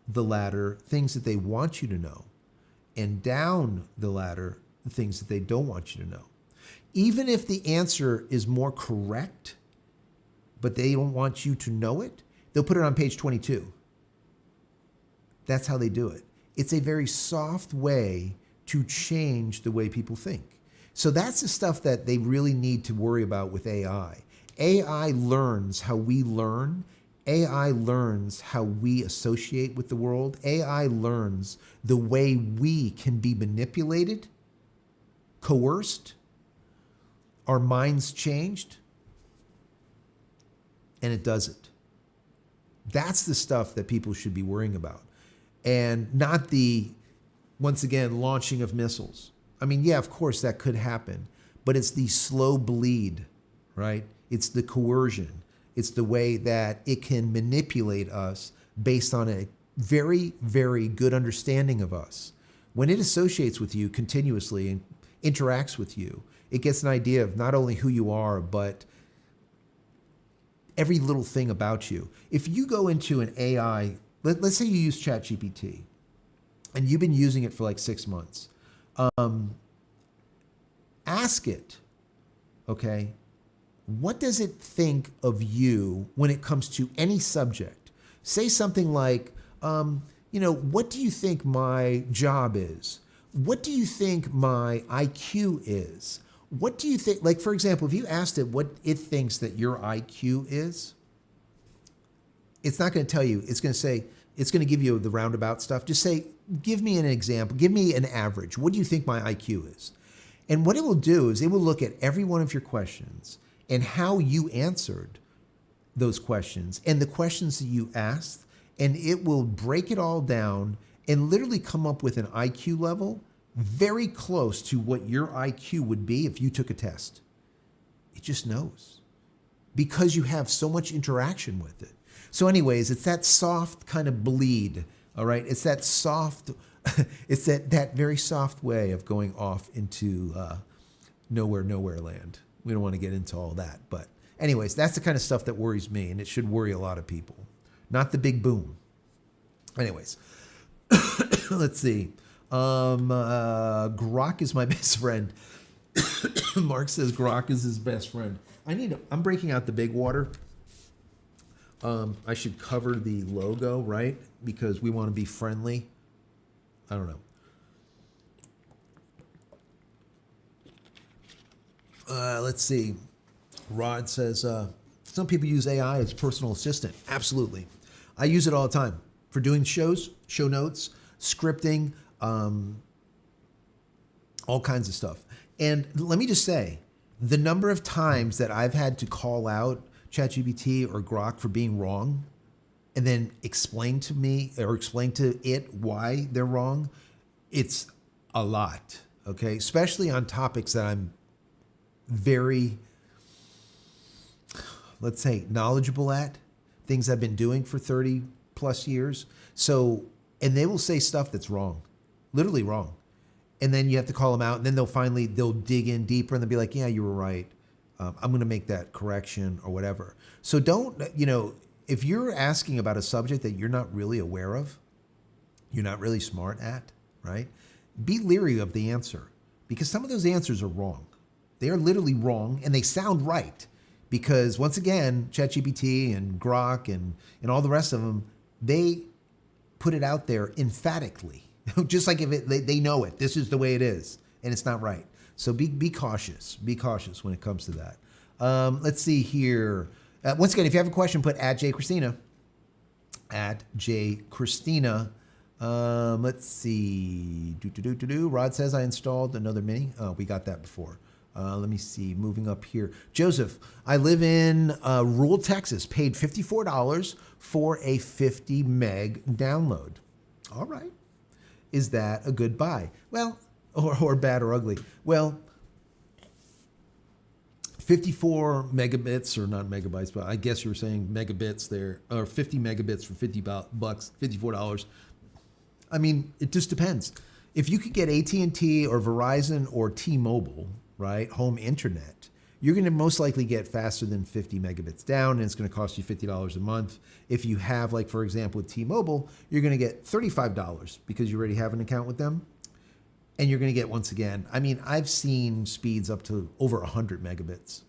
the ladder things that they want you to know, and down the ladder the things that they don't want you to know. Even if the answer is more correct, but they don't want you to know it, they'll put it on page 22. That's how they do it. It's a very soft way to change the way people think. So that's the stuff that they really need to worry about with AI. AI learns how we learn. AI learns how we associate with the world. AI learns the way we can be manipulated, coerced, our minds changed, and it does it. That's the stuff that people should be worrying about. And not the, once again, launching of missiles. I mean, yeah, of course that could happen, but it's the slow bleed, right? It's the coercion. It's the way that it can manipulate us based on a very, very good understanding of us. When it associates with you continuously and interacts with you, it gets an idea of not only who you are, but every little thing about you. If you go into an AI, let's say you use ChatGPT and you've been using it for like 6 months. Ask it, okay, what does it think of you when it comes to any subject? Say something like, what do you think my job is? What do you think my IQ is? What do you think, like, for example, if you asked it what it thinks that your IQ is, it's not going to tell you. It's going to say, it's going to give you the roundabout stuff. Just say, give me an example. Give me an average. What do you think my IQ is? And what it will do is it will look at every one of your questions and how you answered those questions and the questions that you asked, and it will break it all down and literally come up with an IQ level very close to what your IQ would be if you took a test. It just knows because you have so much interaction with it. So anyways, it's that soft kind of bleed, all right? It's that soft, it's that very soft way of going off into nowhere land. We don't want to get into all that. But anyways, that's the kind of stuff that worries me, and it should worry a lot of people. Not the big boom. Anyways, let's see. Grok is my best friend. Mark says Grok is his best friend. I'm breaking out the big water I should cover the logo, right? Because we want to be friendly. I don't know. Let's see. Rod says, some people use AI as personal assistant. Absolutely. I use it all the time for doing shows, show notes, scripting, all kinds of stuff. And let me just say, the number of times that I've had to call out ChatGPT or Grok for being wrong and then explain to me or explain to it why they're wrong, it's a lot, okay? Especially on topics that I'm very, let's say, knowledgeable at, things I've been doing for 30 plus years. So, and they will say stuff that's wrong, literally wrong. And then you have to call them out, and then they'll dig in deeper and they'll be like, yeah, you were right. I'm going to make that correction or whatever. So don't, if you're asking about a subject that you're not really aware of, you're not really smart at, right? Be leery of the answer because some of those answers are wrong. They are literally wrong and they sound right because once again, ChatGPT and Grok and all the rest of them, they put it out there emphatically, just like if they know it. This is the way it is, and it's not right. So be cautious. Be cautious when it comes to that. Let's see here. Once again, if you have a question, put at JCristina. At JCristina. Let's see. Rod says I installed another mini. Oh, we got that before. Let me see. Moving up here. Joseph, I live in rural Texas. Paid $54 for a 50 meg download. All right. Is that a good buy? Well, or bad or ugly? Well, 54 megabits, or not megabytes, but I guess you were saying megabits there, or 50 megabits for $50, $54. I mean, it just depends. If you could get AT&T or Verizon or T-Mobile, right, home internet, you're going to most likely get faster than 50 megabits down, and it's going to cost you $50 a month. If you have, like, for example, with T-Mobile, you're going to get $35 because you already have an account with them. And you're going to get, once again, I mean, I've seen speeds up to over 100 megabits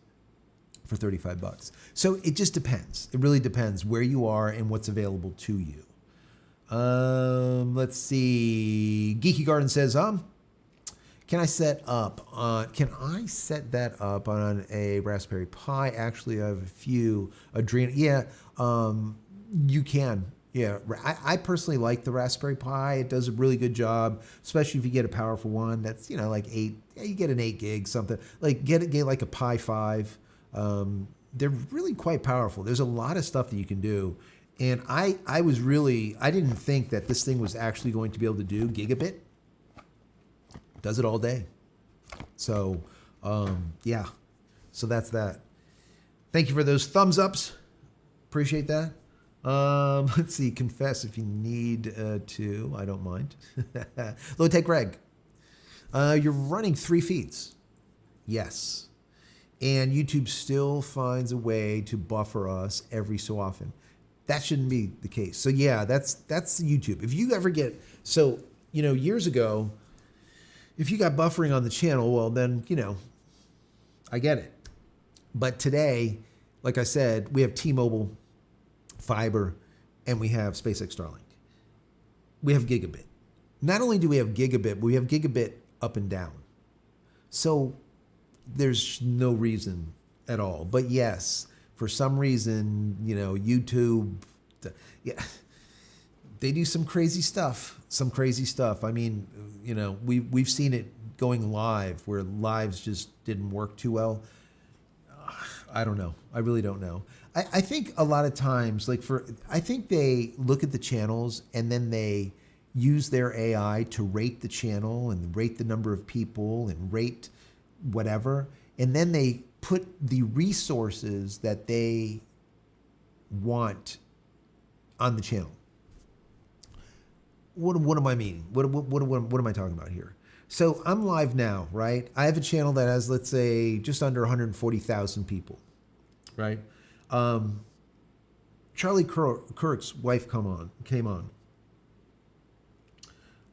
for $35. So it just depends. It really depends where you are and what's available to you. Let's see. Geeky Garden says, can I set that up on a Raspberry Pi? Actually, I have a few Adreno. Yeah, you can. Yeah, I personally like the Raspberry Pi. It does a really good job, especially if you get a powerful one. That's, like 8. Yeah, you get an 8 gig something. Like get like a Pi 5. They're really quite powerful. There's a lot of stuff that you can do. And I didn't think that this thing was actually going to be able to do gigabit. Does it all day. So, yeah. So that's that. Thank you for those thumbs ups. Appreciate that. Let's see. Confess if you need to. I don't mind. Low Tech Greg. You're running 3 feeds. Yes. And YouTube still finds a way to buffer us every so often. That shouldn't be the case. So yeah, that's YouTube. If you ever get, years ago, if you got buffering on the channel, well then, I get it. But today, like I said, we have T-Mobile fiber and we have SpaceX Starlink. We have gigabit. Not only do we have gigabit, but we have gigabit up and down. So there's no reason at all. But yes, for some reason, YouTube, they do some crazy stuff. I mean, we've seen it going live where lives just didn't work too well. I don't know. I really don't know. I think a lot of times, I think they look at the channels and then they use their AI to rate the channel and rate the number of people and rate whatever. And then they put the resources that they want on the channel. What am I meaning? What am I talking about here? So I'm live now, right? I have a channel that has, let's say, just under 140,000 people, right? Charlie Kirk's wife came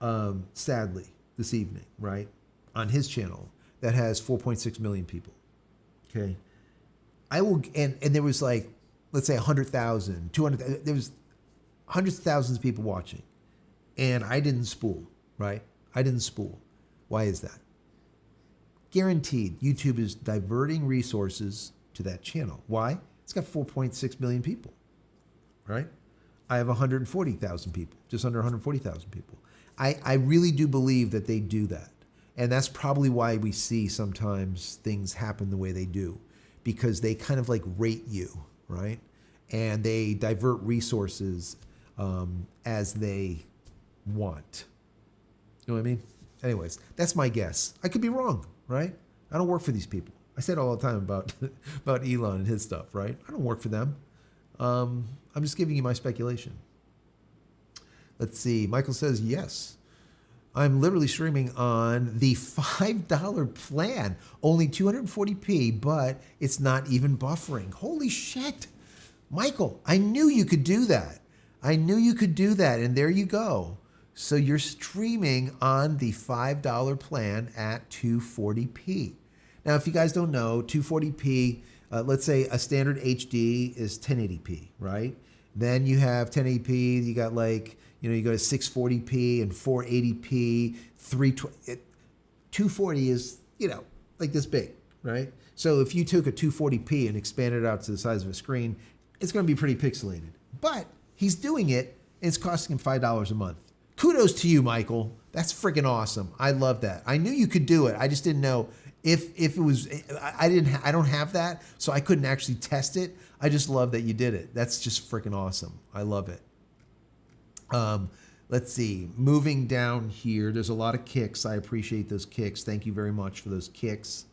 on, sadly, this evening, right? On his channel that has 4.6 million people. Okay. I will, and there was like let's say 100,000, 200, there was hundreds of thousands of people watching, and I didn't spool, right? I didn't spool. Why is that? Guaranteed, YouTube is diverting resources to that channel. Why? It's got 4.6 million people, right? I have 140,000 people, just under 140,000 people. I really do believe that they do that. And that's probably why we see sometimes things happen the way they do, because they kind of like rate you, right? And they divert resources as they want. You know what I mean? Anyways, that's my guess. I could be wrong, right? I don't work for these people. I said all the time about Elon and his stuff, right? I don't work for them. I'm just giving you my speculation. Let's see. Michael says, yes. I'm literally streaming on the $5 plan, only 240p, but it's not even buffering. Holy shit. Michael, I knew you could do that. I knew you could do that, and there you go. So you're streaming on the $5 plan at 240p. Now, if you guys don't know, 240p, let's say a standard HD is 1080p, right? Then you have 1080p, you got like, you go to 640p and 480p, 320. 240 is, like this big, right? So if you took a 240p and expanded it out to the size of a screen, it's going to be pretty pixelated. But he's doing it, and it's costing him $5 a month. Kudos to you, Michael. That's freaking awesome. I love that. I knew you could do it. I just didn't know if it was. I don't have that, so I couldn't actually test it. I just love that you did it. That's just freaking awesome. I love it. Let's see. Moving down here, there's a lot of kicks. I appreciate those kicks. Thank you very much for those kicks.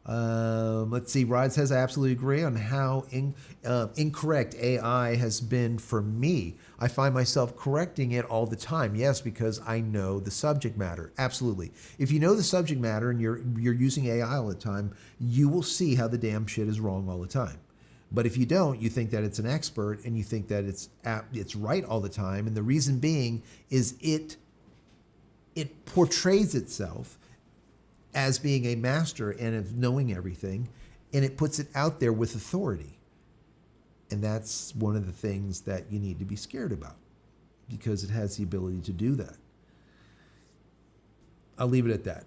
Let's see. Rod says, I absolutely agree on how incorrect AI has been for me. I find myself correcting it all the time. Yes, because I know the subject matter. Absolutely. If you know the subject matter and you're using AI all the time, you will see how the damn shit is wrong all the time. But if you don't, you think that it's an expert and you think that it's right all the time. And the reason being is it portrays itself as being a master and of knowing everything, and it puts it out there with authority. And that's one of the things that you need to be scared about, because it has the ability to do that. I'll leave it at that.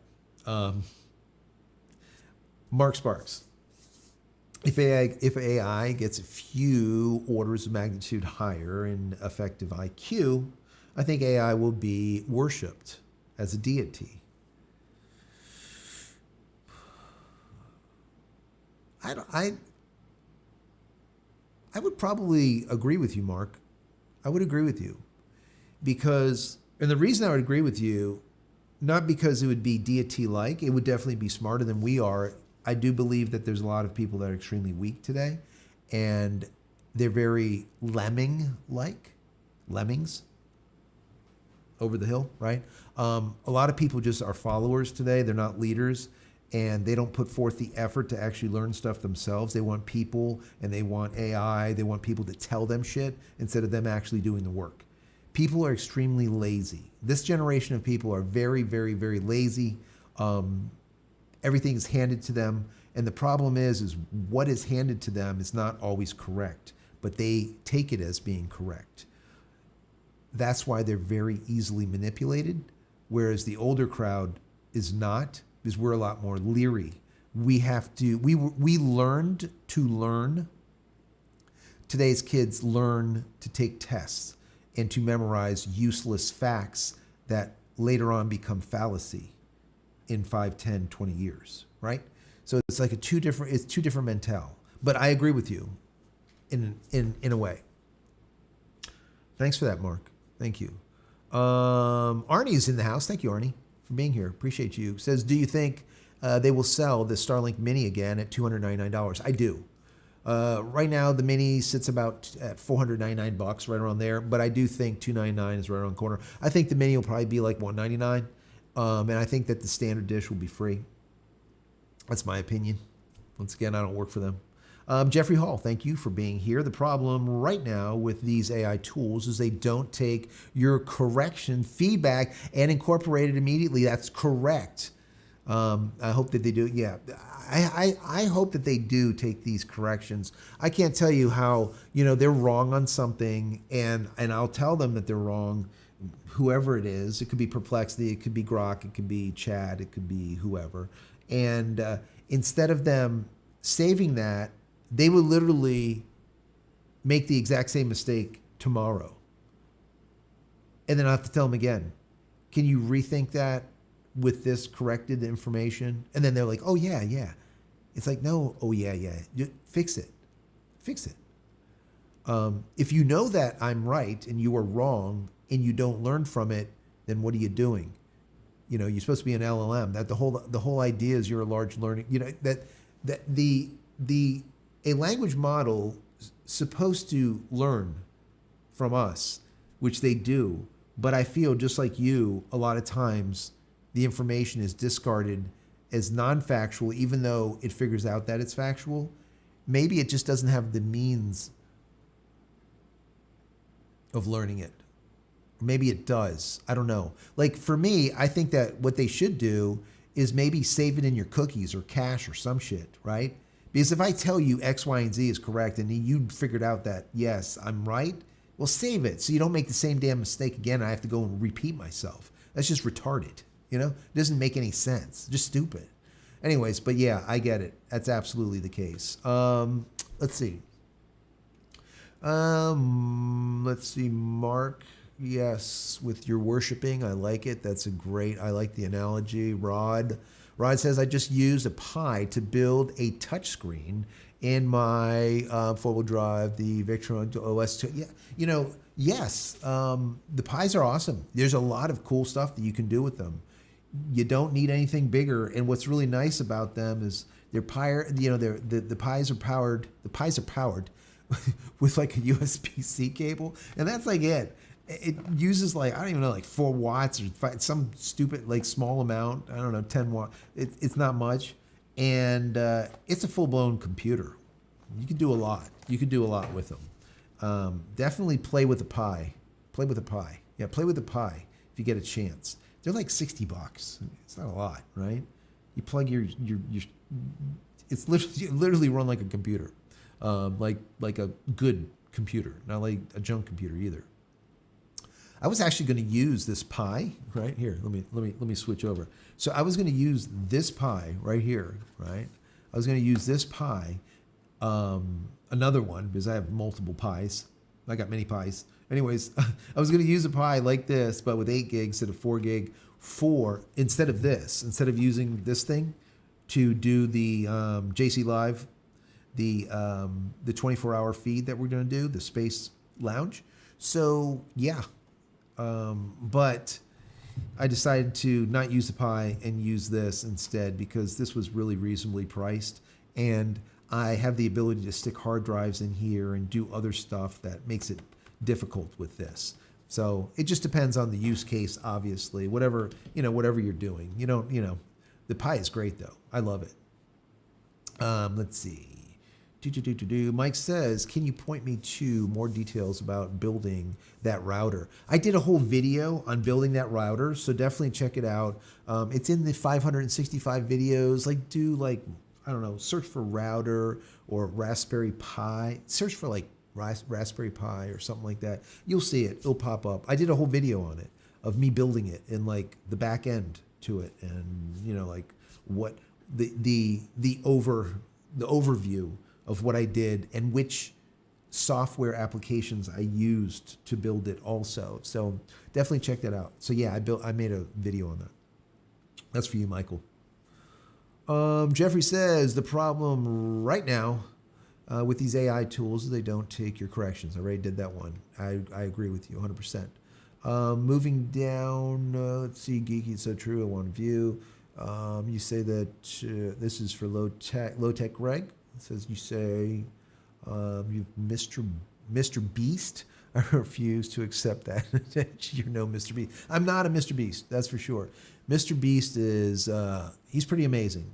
Mark Sparks. If AI gets a few orders of magnitude higher in effective IQ, I think AI will be worshipped as a deity. I would probably agree with you, Mark. I would agree with you. And the reason I would agree with you, not because it would be deity-like, it would definitely be smarter than we are. I do believe that there's a lot of people that are extremely weak today, and they're very lemming-like, lemmings over the hill, right? A lot of people just are followers today. They're not leaders, and they don't put forth the effort to actually learn stuff themselves. They want people, and they want AI. They want people to tell them shit instead of them actually doing the work. People are extremely lazy. This generation of people are very, very, very lazy. Everything is handed to them. And the problem is what is handed to them is not always correct, but they take it as being correct. That's why they're very easily manipulated, whereas the older crowd is not, because we're a lot more leery. We learned to learn. Today's kids learn to take tests and to memorize useless facts that later on become fallacy in 5, 10, 20 years, right? So it's like two different mentale. But I agree with you in a way. Thanks for that, Mark. Thank you. Arnie's in the house. Thank you, Arnie, for being here. Appreciate you. Says, do you think they will sell the Starlink Mini again at $299? I do. Right now, the Mini sits about at $499, right around there. But I do think $299 is right around the corner. I think the Mini will probably be like $199. And I think that the standard dish will be free. That's my opinion. Once again, I don't work for them. Jeffrey Hall, thank you for being here. The problem right now with these AI tools is they don't take your correction feedback and incorporate it immediately. That's correct. I hope that they do. Yeah, I hope that they do take these corrections. I can't tell you how, they're wrong on something, and I'll tell them that they're wrong. Whoever it is, it could be Perplexity, it could be Grok, it could be Chad, it could be whoever. And instead of them saving that, they will literally make the exact same mistake tomorrow. And then I have to tell them again, can you rethink that with this corrected information? And then they're like, oh, yeah, yeah. It's like, no, oh, yeah, yeah. Fix it. Fix it. If you know that I'm right and you are wrong and you don't learn from it, then what are you doing? You're supposed to be an LLM. That the whole idea is you're a large learning, that a language model supposed to learn from us, which they do. But I feel just like you, a lot of times the information is discarded as non-factual, even though it figures out that it's factual. Maybe it just doesn't have the means of learning it. Maybe it does. I don't know. Like for me, I think that what they should do is maybe save it in your cookies or cache or some shit, right? Because if I tell you X, Y, and Z is correct and you figured out that, yes, I'm right, well, save it so you don't make the same damn mistake again and I have to go and repeat myself. That's just retarded, It doesn't make any sense. Just stupid. Anyways, but yeah, I get it. That's absolutely the case. Let's see. Let's see, Mark. Yes, with your worshiping, I like it. I like the analogy. Rod says, I just used a Pi to build a touchscreen in my four-wheel drive, the Victron OS 2. Yeah, yes, the Pis are awesome. There's a lot of cool stuff that you can do with them. You don't need anything bigger, and what's really nice about them is the Pis are powered. The Pis are powered with like a USB-C cable, and that's like it. It uses like, I don't even know, like 4 watts or some stupid like small amount. I don't know, 10 watts. It's not much, and it's a full-blown computer. You can do a lot. You can do a lot with them. Definitely play with a Pi. Play with a Pi. Yeah, play with a Pi if you get a chance. They're like $60. It's not a lot, right? You plug your it's literally run like a computer, like a good computer, not like a junk computer either. I was actually going to use this Pi right here. Let me switch over. So I was going to use this Pi right here, right? I was going to use this Pi, another one, because I have multiple Pis. I got many Pis. Anyways, I was going to use a Pi like this, but with 8 gigs instead of 4 gig instead of using this thing to do the JCLive, the 24-hour feed that we're going to do, the Space Lounge. So yeah. But I decided to not use the Pi and use this instead because this was really reasonably priced, and I have the ability to stick hard drives in here and do other stuff that makes it difficult with this. So it just depends on the use case, obviously. Whatever you're doing. The Pi is great though. I love it. Let's see. Mike says, can you point me to more details about building that router? I did a whole video on building that router, so definitely check it out. It's in the 565 videos. I don't know, search for router or Raspberry Pi. Search for like Raspberry Pi or something like that. You'll see it. It'll pop up. I did a whole video on it of me building it and like the back end to it, and like what the overview of what I did and which software applications I used to build it also. So definitely check that out. So yeah, I made a video on that. That's for you, Michael. Jeffrey says the problem right now with these AI tools is they don't take your corrections. I already did that one. I agree with you 100%. Moving down, let's see, Geeky, it's so true, I want to view. You say that this is for low tech Greg. It says you say you've Mr. Beast. I refuse to accept that. You're no Mr. Beast. I'm not a Mr. Beast, that's for sure. Mr. Beast is, he's pretty amazing.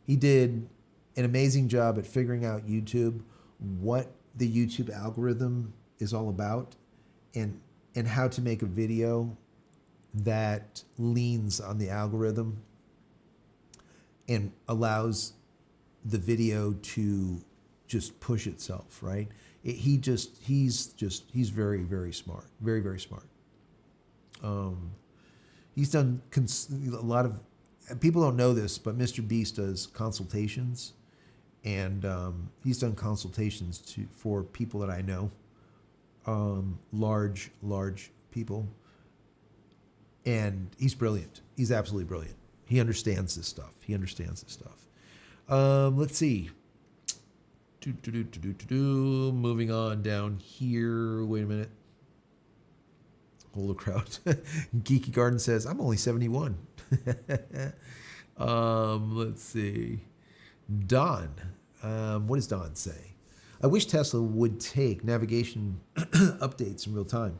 He did an amazing job at figuring out YouTube, what the YouTube algorithm is all about, and how to make a video that leans on the algorithm. and allows the video to just push itself, right? He's very, very smart, very, very smart. He's done a lot of, people don't know this, but Mr. Beast does consultations, and he's done consultations for people that I know, large people, and he's brilliant. He's absolutely brilliant. He understands this stuff. Let's see. Moving on down here. Wait a minute. Hold the crowd. Geeky Garden says, I'm only 71. Let's see. Don. What does Don say? I wish Tesla would take navigation updates in real time.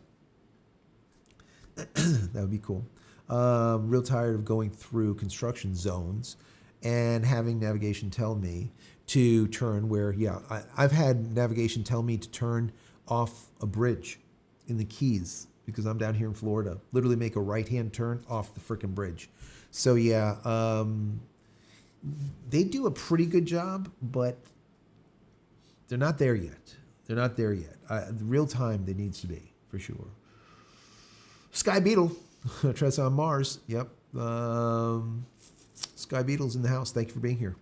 That would be cool. Real tired of going through construction zones and having navigation tell me to turn where, I've had navigation tell me to turn off a bridge in the Keys because I'm down here in Florida. Literally make a right-hand turn off the frickin' bridge. So they do a pretty good job, but they're not there yet. Real time, they needs to be, for sure. Sky Beetle, try this on Mars. Yep. Sky Beetle's in the house. Thank you for being here.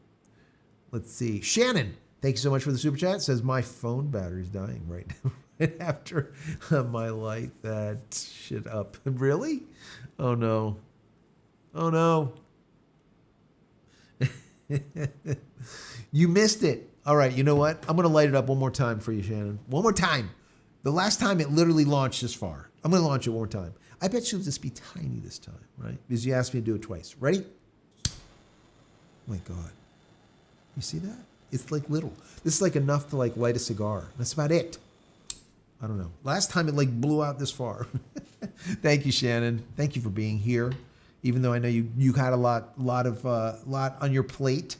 Let's see. Shannon, thank you so much for the super chat. Says my phone battery's dying right now. Right after my light that shit up. Really? Oh no. You missed it. All right, you know what? I'm going to light it up one more time for you, Shannon. One more time. The last time it literally launched this far. I'm going to launch it one more time. I bet you'll just be tiny this time, right? Because you asked me to do it twice. Ready? Oh my God. You see that? It's like little. This is like enough to like light a cigar. That's about it. I don't know. Last time it like blew out this far. Thank you, Shannon. Thank you for being here. Even though I know you had a lot on your plate,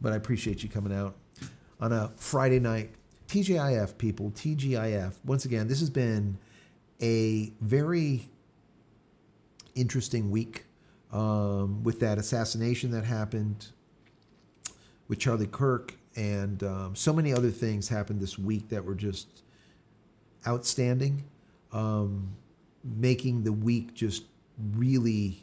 but I appreciate you coming out on a Friday night. TGIF, people, TGIF. Once again, this has been a very interesting week with that assassination that happened with Charlie Kirk, and so many other things happened this week that were just outstanding, making the week just really,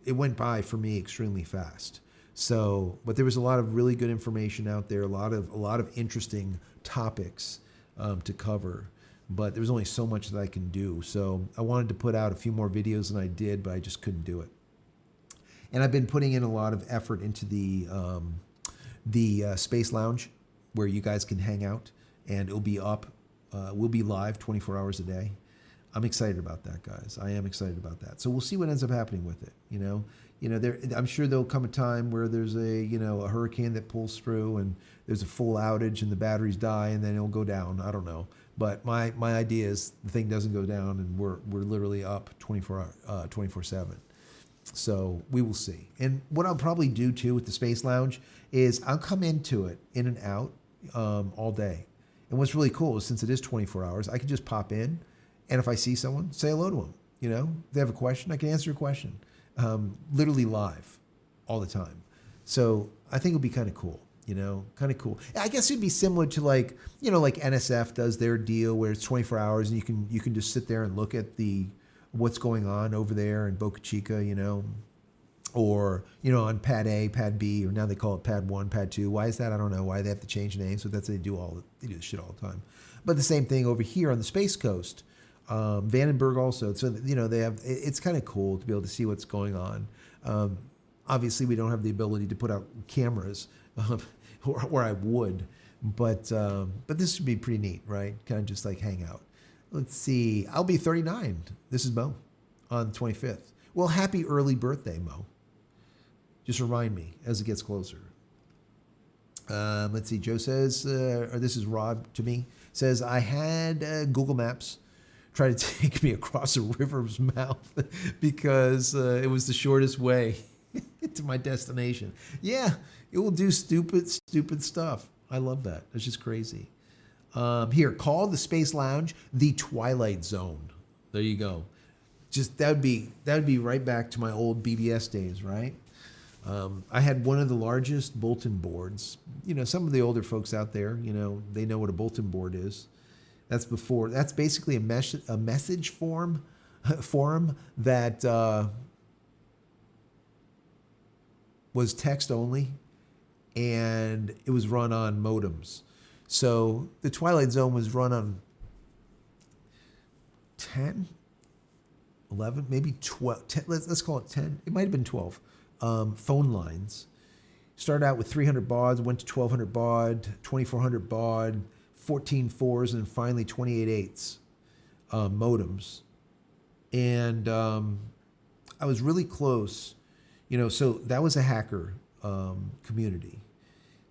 it went by for me extremely fast. So, but there was a lot of really good information out there, a lot of interesting topics to cover, but there was only so much that I can do. So I wanted to put out a few more videos than I did, but I just couldn't do it. And I've been putting in a lot of effort into the Space Lounge, where you guys can hang out, and it'll be up. We'll be live 24 hours a day. I'm excited about that, guys. I am excited about that. So we'll see what ends up happening with it. I'm sure there'll come a time where there's a hurricane that pulls through and there's a full outage and the batteries die and then it'll go down. I don't know. But my idea is the thing doesn't go down and we're literally up 24/7. So we will see. And what I'll probably do too with the Space Lounge is I'll come into it in and out all day. And what's really cool is since it is 24 hours, I can just pop in, and if I see someone, say hello to them. If they have a question, I can answer a question. Literally live all the time. So I think it'll be kind of cool, kind of cool. I guess it'd be similar to like NSF does their deal where it's 24 hours and you can just sit there and look at what's going on over there in Boca Chica, or, on Pad A, Pad B, or now they call it Pad 1, Pad 2. Why is that? I don't know why they have to change names, but that's what they do this shit all the time. But the same thing over here on the Space Coast, Vandenberg also. So, they have, it's kind of cool to be able to see what's going on. Obviously, we don't have the ability to put out cameras, or I would, but this would be pretty neat, right? Kind of just like hang out. Let's see. I'll be 39. This is Mo on the 25th. Well, happy early birthday, Mo. Just remind me as it gets closer. Let's see. Joe says, or this is Rod to me, says, I had Google Maps try to take me across a river's mouth because it was the shortest way to my destination. Yeah, it will do stupid stuff. I love that. It's just crazy. Here, call the Space Lounge the Twilight Zone. There you go. Just that would be right back to my old BBS days, right? I had one of the largest bulletin boards. You know, some of the older folks out there, you know, they know what a bulletin board is. That's basically a message forum that was text only, and it was run on modems. So the Twilight Zone was run on 10, 11, maybe 12, 10, let's call it 10. It might have been 12 phone lines. Started out with 300 baud, went to 1200 baud, 2400 baud, 14 fours, and finally 28 eighths modems. And I was really close, you know, so that was a hacker community.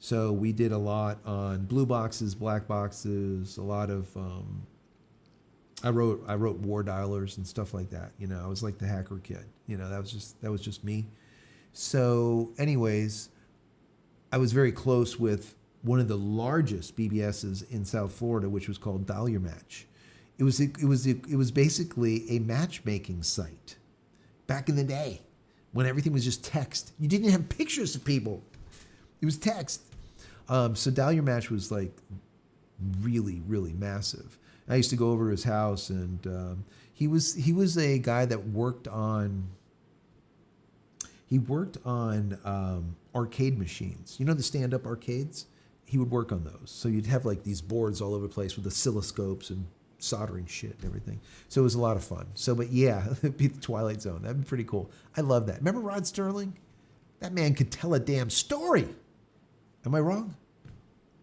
So we did a lot on blue boxes, black boxes, a lot of, I wrote war dialers and stuff like that. You know, I was like the hacker kid. You know, that was just me. So anyways, I was very close with one of the largest BBSs in South Florida, which was called Dial Your Match. It was basically a matchmaking site back in the day when everything was just text. You didn't have pictures of people. It was text. So Dial Your Match was like really, really massive. I used to go over to his house, and he was a guy that worked on arcade machines. You know, the stand-up arcades? He would work on those. So you'd have like these boards all over the place with oscilloscopes and soldering shit and everything. So it was a lot of fun. So, but yeah, it'd be the Twilight Zone. That'd be pretty cool. I love that. Remember Rod Sterling? That man could tell a damn story. Am I wrong?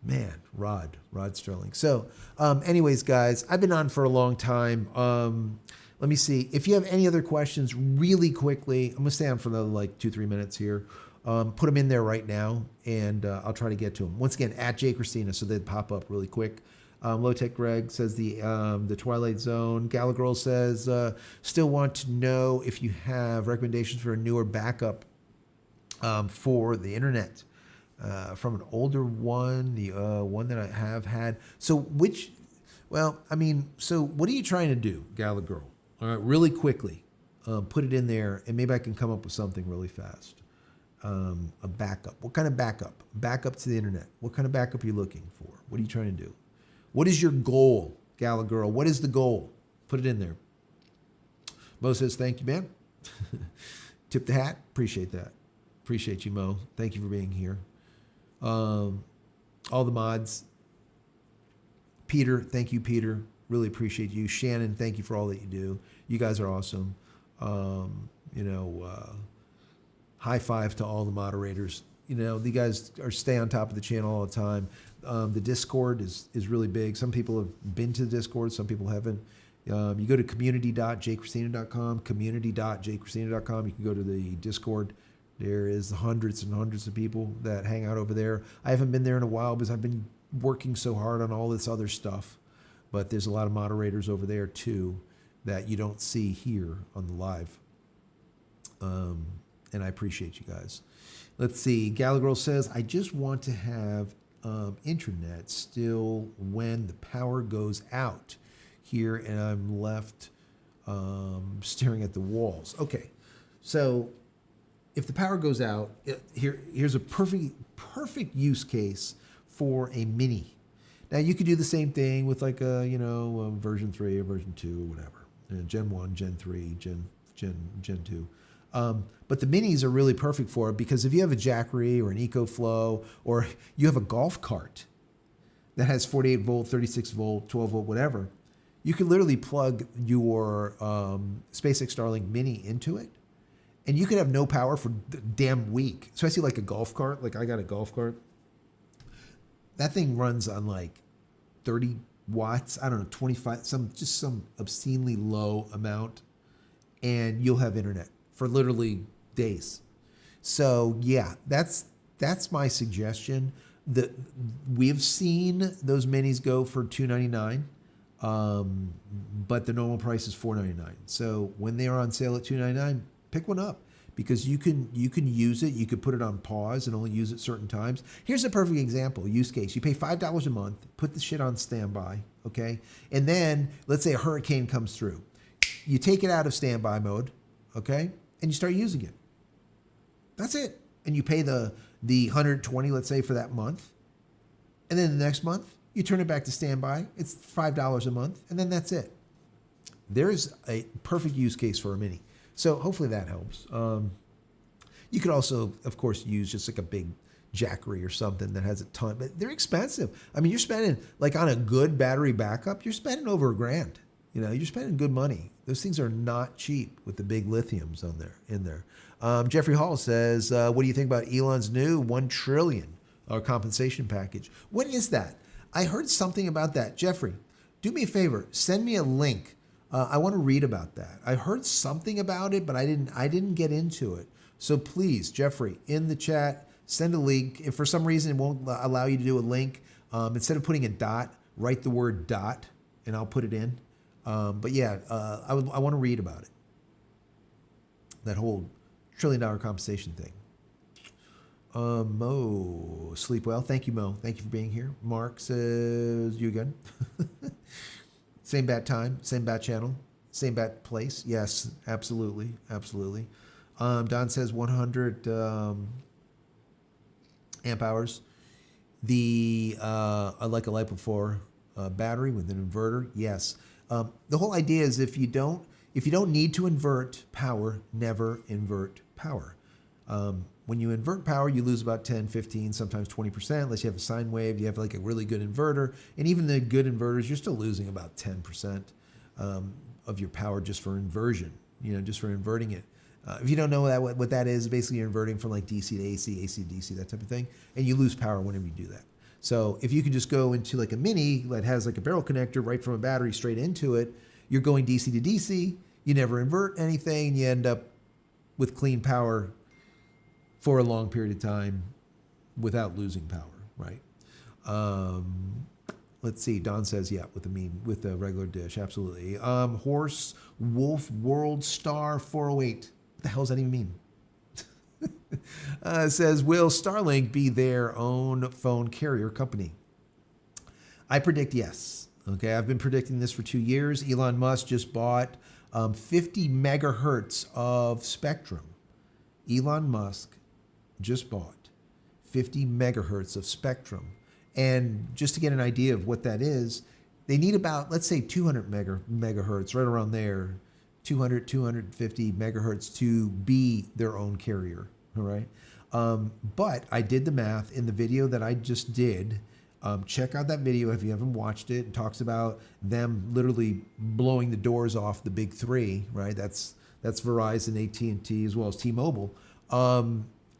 Man, Rod Sterling. So anyways, guys, I've been on for a long time. Let me see. If you have any other questions really quickly, I'm going to stay on for another like 2-3 minutes here. Put them in there right now, and I'll try to get to them. Once again, at JCristina, so they'd pop up really quick. Low Tech Greg says the Twilight Zone. Galagirl says, still want to know if you have recommendations for a newer backup for the internet. From an older one, the one that I have had. So what are you trying to do, Galagirl? All right, really quickly, put it in there, and maybe I can come up with something really fast. A backup. What kind of backup? Backup to the internet. What kind of backup are you looking for? What are you trying to do? What is your goal, Galagirl? What is the goal? Put it in there. Mo says, thank you, man. Tip the hat. Appreciate that. Appreciate you, Mo. Thank you for being here. All the mods. Peter, thank you, Peter. Really appreciate you. Shannon, thank you for all that you do. You guys are awesome. High five to all the moderators. You know, the guys stay on top of the channel all the time. The Discord is really big. Some people have been to the Discord. Some people haven't. You go to community.jcristina.com, community.jcristina.com. You can go to the Discord. There is hundreds and hundreds of people that hang out over there. I haven't been there in a while because I've been working so hard on all this other stuff. But there's a lot of moderators over there too that you don't see here on the live. And I appreciate you guys. Let's see. Galagirl says, I just want to have internet still when the power goes out here and I'm left staring at the walls. Okay, so if the power goes out, here's a perfect use case for a mini. Now you could do the same thing with like a version 3 or version 2 or whatever, Gen 1, Gen 3, Gen 2. But the minis are really perfect for it because if you have a Jackery or an EcoFlow or you have a golf cart that has 48 volt, 36 volt, 12 volt, whatever, you can literally plug your SpaceX Starlink mini into it and you could have no power for a damn week. So I see like a golf cart, like I got a golf cart. That thing runs on like 30 watts, I don't know, 25, some obscenely low amount, and you'll have internet for literally days. So yeah, that's my suggestion. We've seen those minis go for $299, but the normal price is $499. So when they are on sale at $299, pick one up because you can use it. You could put it on pause and only use it certain times. Here's a perfect example, use case. You pay $5 a month, put the shit on standby, okay? And then let's say a hurricane comes through. You take it out of standby mode, okay? And you start using it. That's it. and you pay the 120, let's say, for that month. And then the next month, you turn it back to standby. It's $5 a month, and then that's it. There's a perfect use case for a Mini. So hopefully that helps. You could also, of course, use just like a big Jackery or something that has a ton, but they're expensive. I mean, you're spending, like on a good battery backup, you're spending over $1,000. You know, you're spending good money. Those things are not cheap with the big lithiums in there. Jeffrey Hall says, what do you think about Elon's new $1 trillion compensation package? What is that? I heard something about that. Jeffrey, do me a favor. Send me a link. I want to read about that. I heard something about it, but I didn't get into it. So please, Jeffrey, in the chat, send a link. If for some reason it won't allow you to do a link, instead of putting a dot, write the word dot, and I'll put it in. But yeah, I want to read about it. That whole $1 trillion compensation thing. Mo, sleep well. Thank you, Mo. Thank you for being here. Mark says, you again. Same bat time, same bat channel, same bat place. Yes, absolutely, absolutely. Don says 100 amp hours. Like a LiPo 4 battery with an inverter. Yes. The whole idea is if you don't need to invert power, never invert power. When you invert power, you lose about 10, 15, sometimes 20%, unless you have a sine wave, you have like a really good inverter. And even the good inverters, you're still losing about 10% of your power just for inversion, just for inverting it. If you don't know what that is, basically you're inverting from like DC to AC, AC to DC, that type of thing. And you lose power whenever you do that. So if you could just go into like a Mini that has like a barrel connector right from a battery straight into it, you're going DC to DC, you never invert anything, you end up with clean power for a long period of time without losing power, right? Let's see, Don says, yeah, with the regular dish, absolutely. Horse Wolf World Star 408, what the hell does that even mean? Says, will Starlink be their own phone carrier company? I predict yes. Okay, I've been predicting this for 2 years. Elon Musk just bought 50 megahertz of spectrum. Elon Musk just bought 50 megahertz of spectrum. And just to get an idea of what that is, they need about, let's say 200 megahertz, right around there, 200, 250 megahertz to be their own carrier, all right? But I did the math in the video that I just did. Check out that video if you haven't watched it. It talks about them literally blowing the doors off the big three, right? That's Verizon, AT&T, as well as T-Mobile.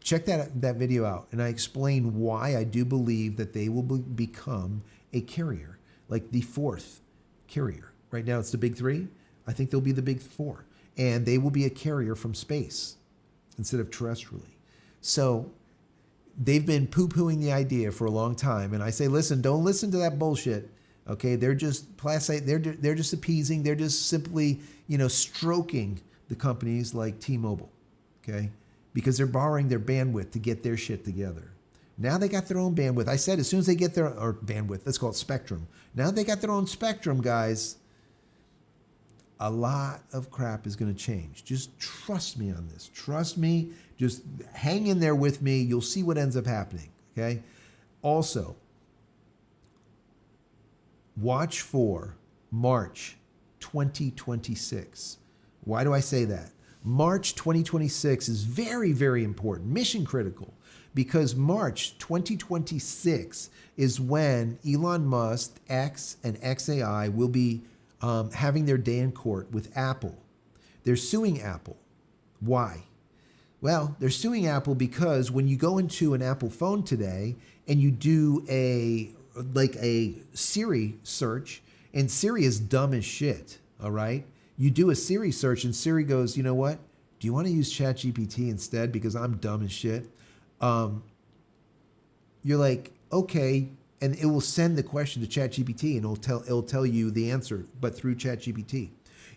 Check that video out, and I explain why I do believe that they will become a carrier, like the fourth carrier. Right now it's the big three. I think they'll be the big four, and they will be a carrier from space instead of terrestrially. So they've been poo-pooing the idea for a long time, and I say, listen, don't listen to that bullshit. Okay, they're just they're just appeasing. They're just simply stroking the companies like T-Mobile. Okay. Because they're borrowing their bandwidth to get their shit together. Now they got their own bandwidth. I said as soon as they get or bandwidth, let's call it spectrum. Now they got their own spectrum, guys. A lot of crap is going to change. Just trust me on this. Trust me. Just hang in there with me. You'll see what ends up happening, okay? Also, watch for March 2026. Why do I say that? March 2026 is very, very important, mission critical, because March 2026 is when Elon Musk, X, and XAI will be having their day in court with Apple. They're suing Apple. Why? Well, they're suing Apple because when you go into an Apple phone today and you do a Siri search, and Siri is dumb as shit, all right? You do a Siri search and Siri goes, you know what? Do you want to use ChatGPT instead because I'm dumb as shit? You're like, okay, and it will send the question to ChatGPT and it'll tell you the answer, but through ChatGPT.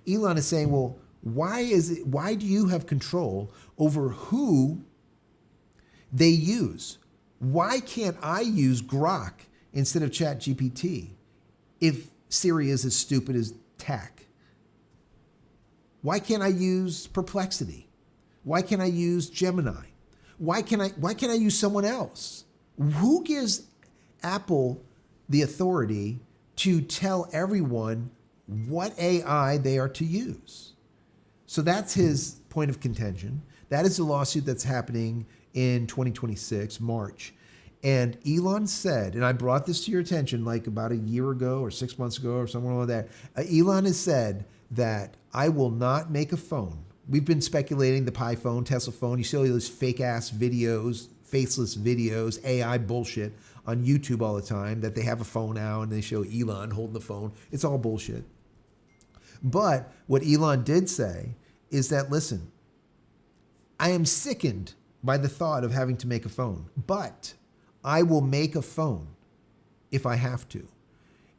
Elon is saying, well, why do you have control over who they use? Why can't I use Grok instead of ChatGPT if Siri is as stupid as TAC? Why can't I use Perplexity? Why can't I use Gemini? Why can't I use someone else? Who gives Apple the authority to tell everyone what AI they are to use? So that's his point of contention. That is the lawsuit that's happening in 2026, March. And Elon said, and I brought this to your attention like about a year ago or 6 months ago or somewhere like that. Elon has said that I will not make a phone. We've been speculating the Pi phone, Tesla phone. You see all those fake ass videos, faceless videos, AI bullshit on YouTube all the time that they have a phone out and they show Elon holding the phone. It's all bullshit. But what Elon did say is that, listen, I am sickened by the thought of having to make a phone, but I will make a phone if I have to.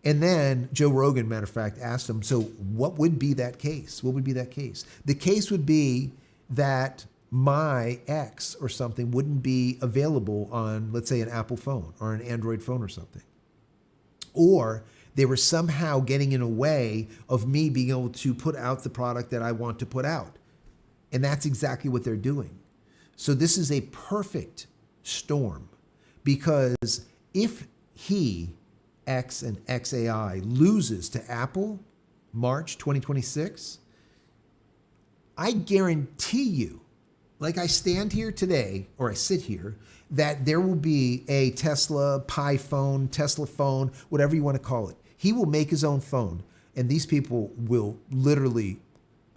And then Joe Rogan, matter of fact, asked him, so what would be that case? What would be that case? The case would be that my X or something wouldn't be available on, let's say, an Apple phone or an Android phone or something. Or they were somehow getting in a way of me being able to put out the product that I want to put out. And that's exactly what they're doing. So this is a perfect storm, because if he, X and XAI, loses to Apple March 2026, I guarantee you, like I stand here today, or I sit here, that there will be a Tesla Pi phone, Tesla phone, whatever you want to call it. He will make his own phone, and these people will literally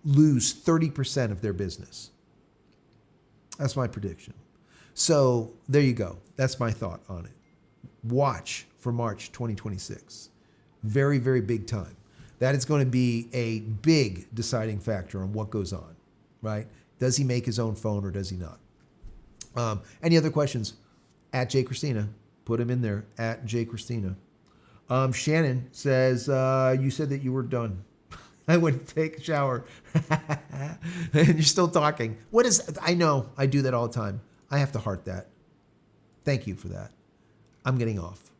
lose 30% of their business. That's my prediction. So there you go. That's my thought on it. Watch for March 2026. Very, very big time. That is going to be a big deciding factor on what goes on, right? Does he make his own phone or does he not? Any other questions? At JCristina. Put him in there. At JCristina. Shannon says, you said that you were done. I went to take a shower. And you're still talking. What is, I know, I do that all the time. I have to heart that. Thank you for that. I'm getting off.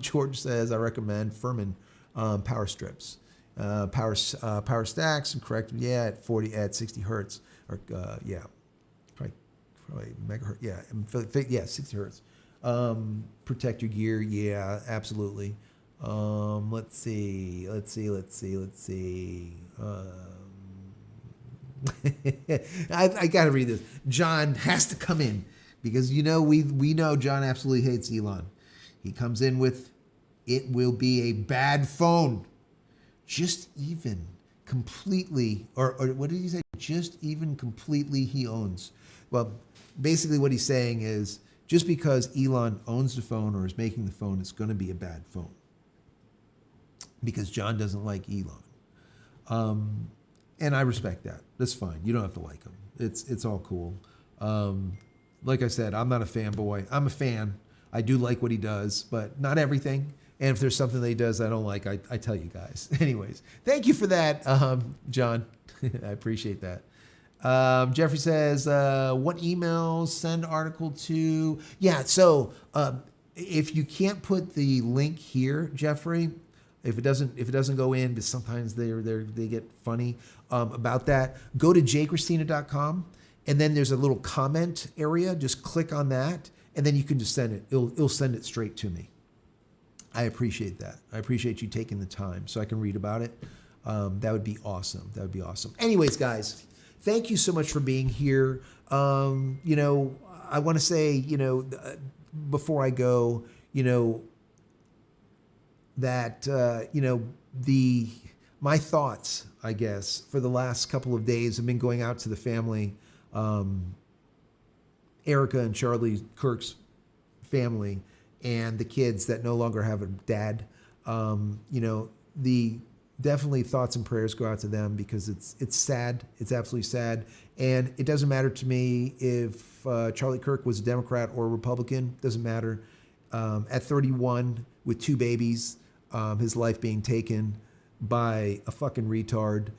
George says, I recommend Furman power strips. Power stacks, correct? Yeah, at 60 hertz. Or yeah, probably megahertz. Yeah, 60 hertz. Protect your gear. Yeah, absolutely. Let's see. I got to read this. John has to come in because, you know, we know John absolutely hates Elon. He comes in with, it will be a bad phone. Just even completely, or what did he say? Just even completely he owns. Well, basically what he's saying is just because Elon owns the phone or is making the phone, it's going to be a bad phone. Because John doesn't like Elon. And I respect that. That's fine. You don't have to like him. It's all cool. Like I said, I'm not a fanboy. I'm a fan. I do like what he does, but not everything. And if there's something that he does I don't like, I tell you guys. Anyways, thank you for that, John. I appreciate that. Jeffrey says, what emails send article to? Yeah, so if you can't put the link here, Jeffrey, if it doesn't go in, because sometimes they get funny about that, go to JCristina.com, and then there's a little comment area. Just click on that, and then you can just send it. It'll send it straight to me. I appreciate that. I appreciate you taking the time so I can read about it. That would be awesome. That would be awesome. Anyways, guys, thank you so much for being here. You know, I want to say, you know, before I go, you know, that, you know, my thoughts, I guess, for the last couple of days have been going out to the family, Erica and Charlie Kirk's family, and the kids that no longer have a dad. You know, definitely thoughts and prayers go out to them, because it's sad. It's absolutely sad. And it doesn't matter to me if Charlie Kirk was a Democrat or a Republican. Doesn't matter. At 31 with 2 babies, his life being taken by a fucking retard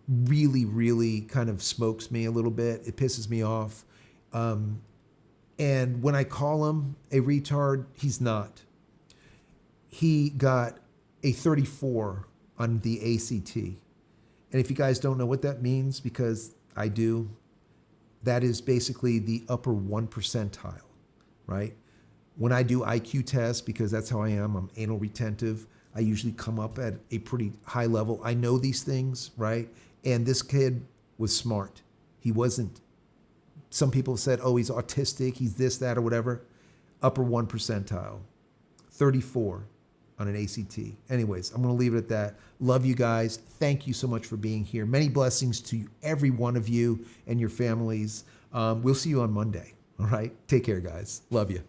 really, really kind of smokes me a little bit. It pisses me off. And when I call him a retard, he's not. He got a 34 on the ACT. And if you guys don't know what that means, because I do, That is basically the upper 1 percentile, right? When I do IQ tests, because that's how I am, I'm anal retentive, I usually come up at a pretty high level. I know these things, right? And this kid was smart. He wasn't, some people said, oh, he's autistic, he's this, that, or whatever. Upper 1 percentile, 34 on an ACT. Anyways, I'm going to leave it at that. Love you guys. Thank you so much for being here. Many blessings to every one of you and your families. We'll see you on Monday. All right. Take care, guys. Love you.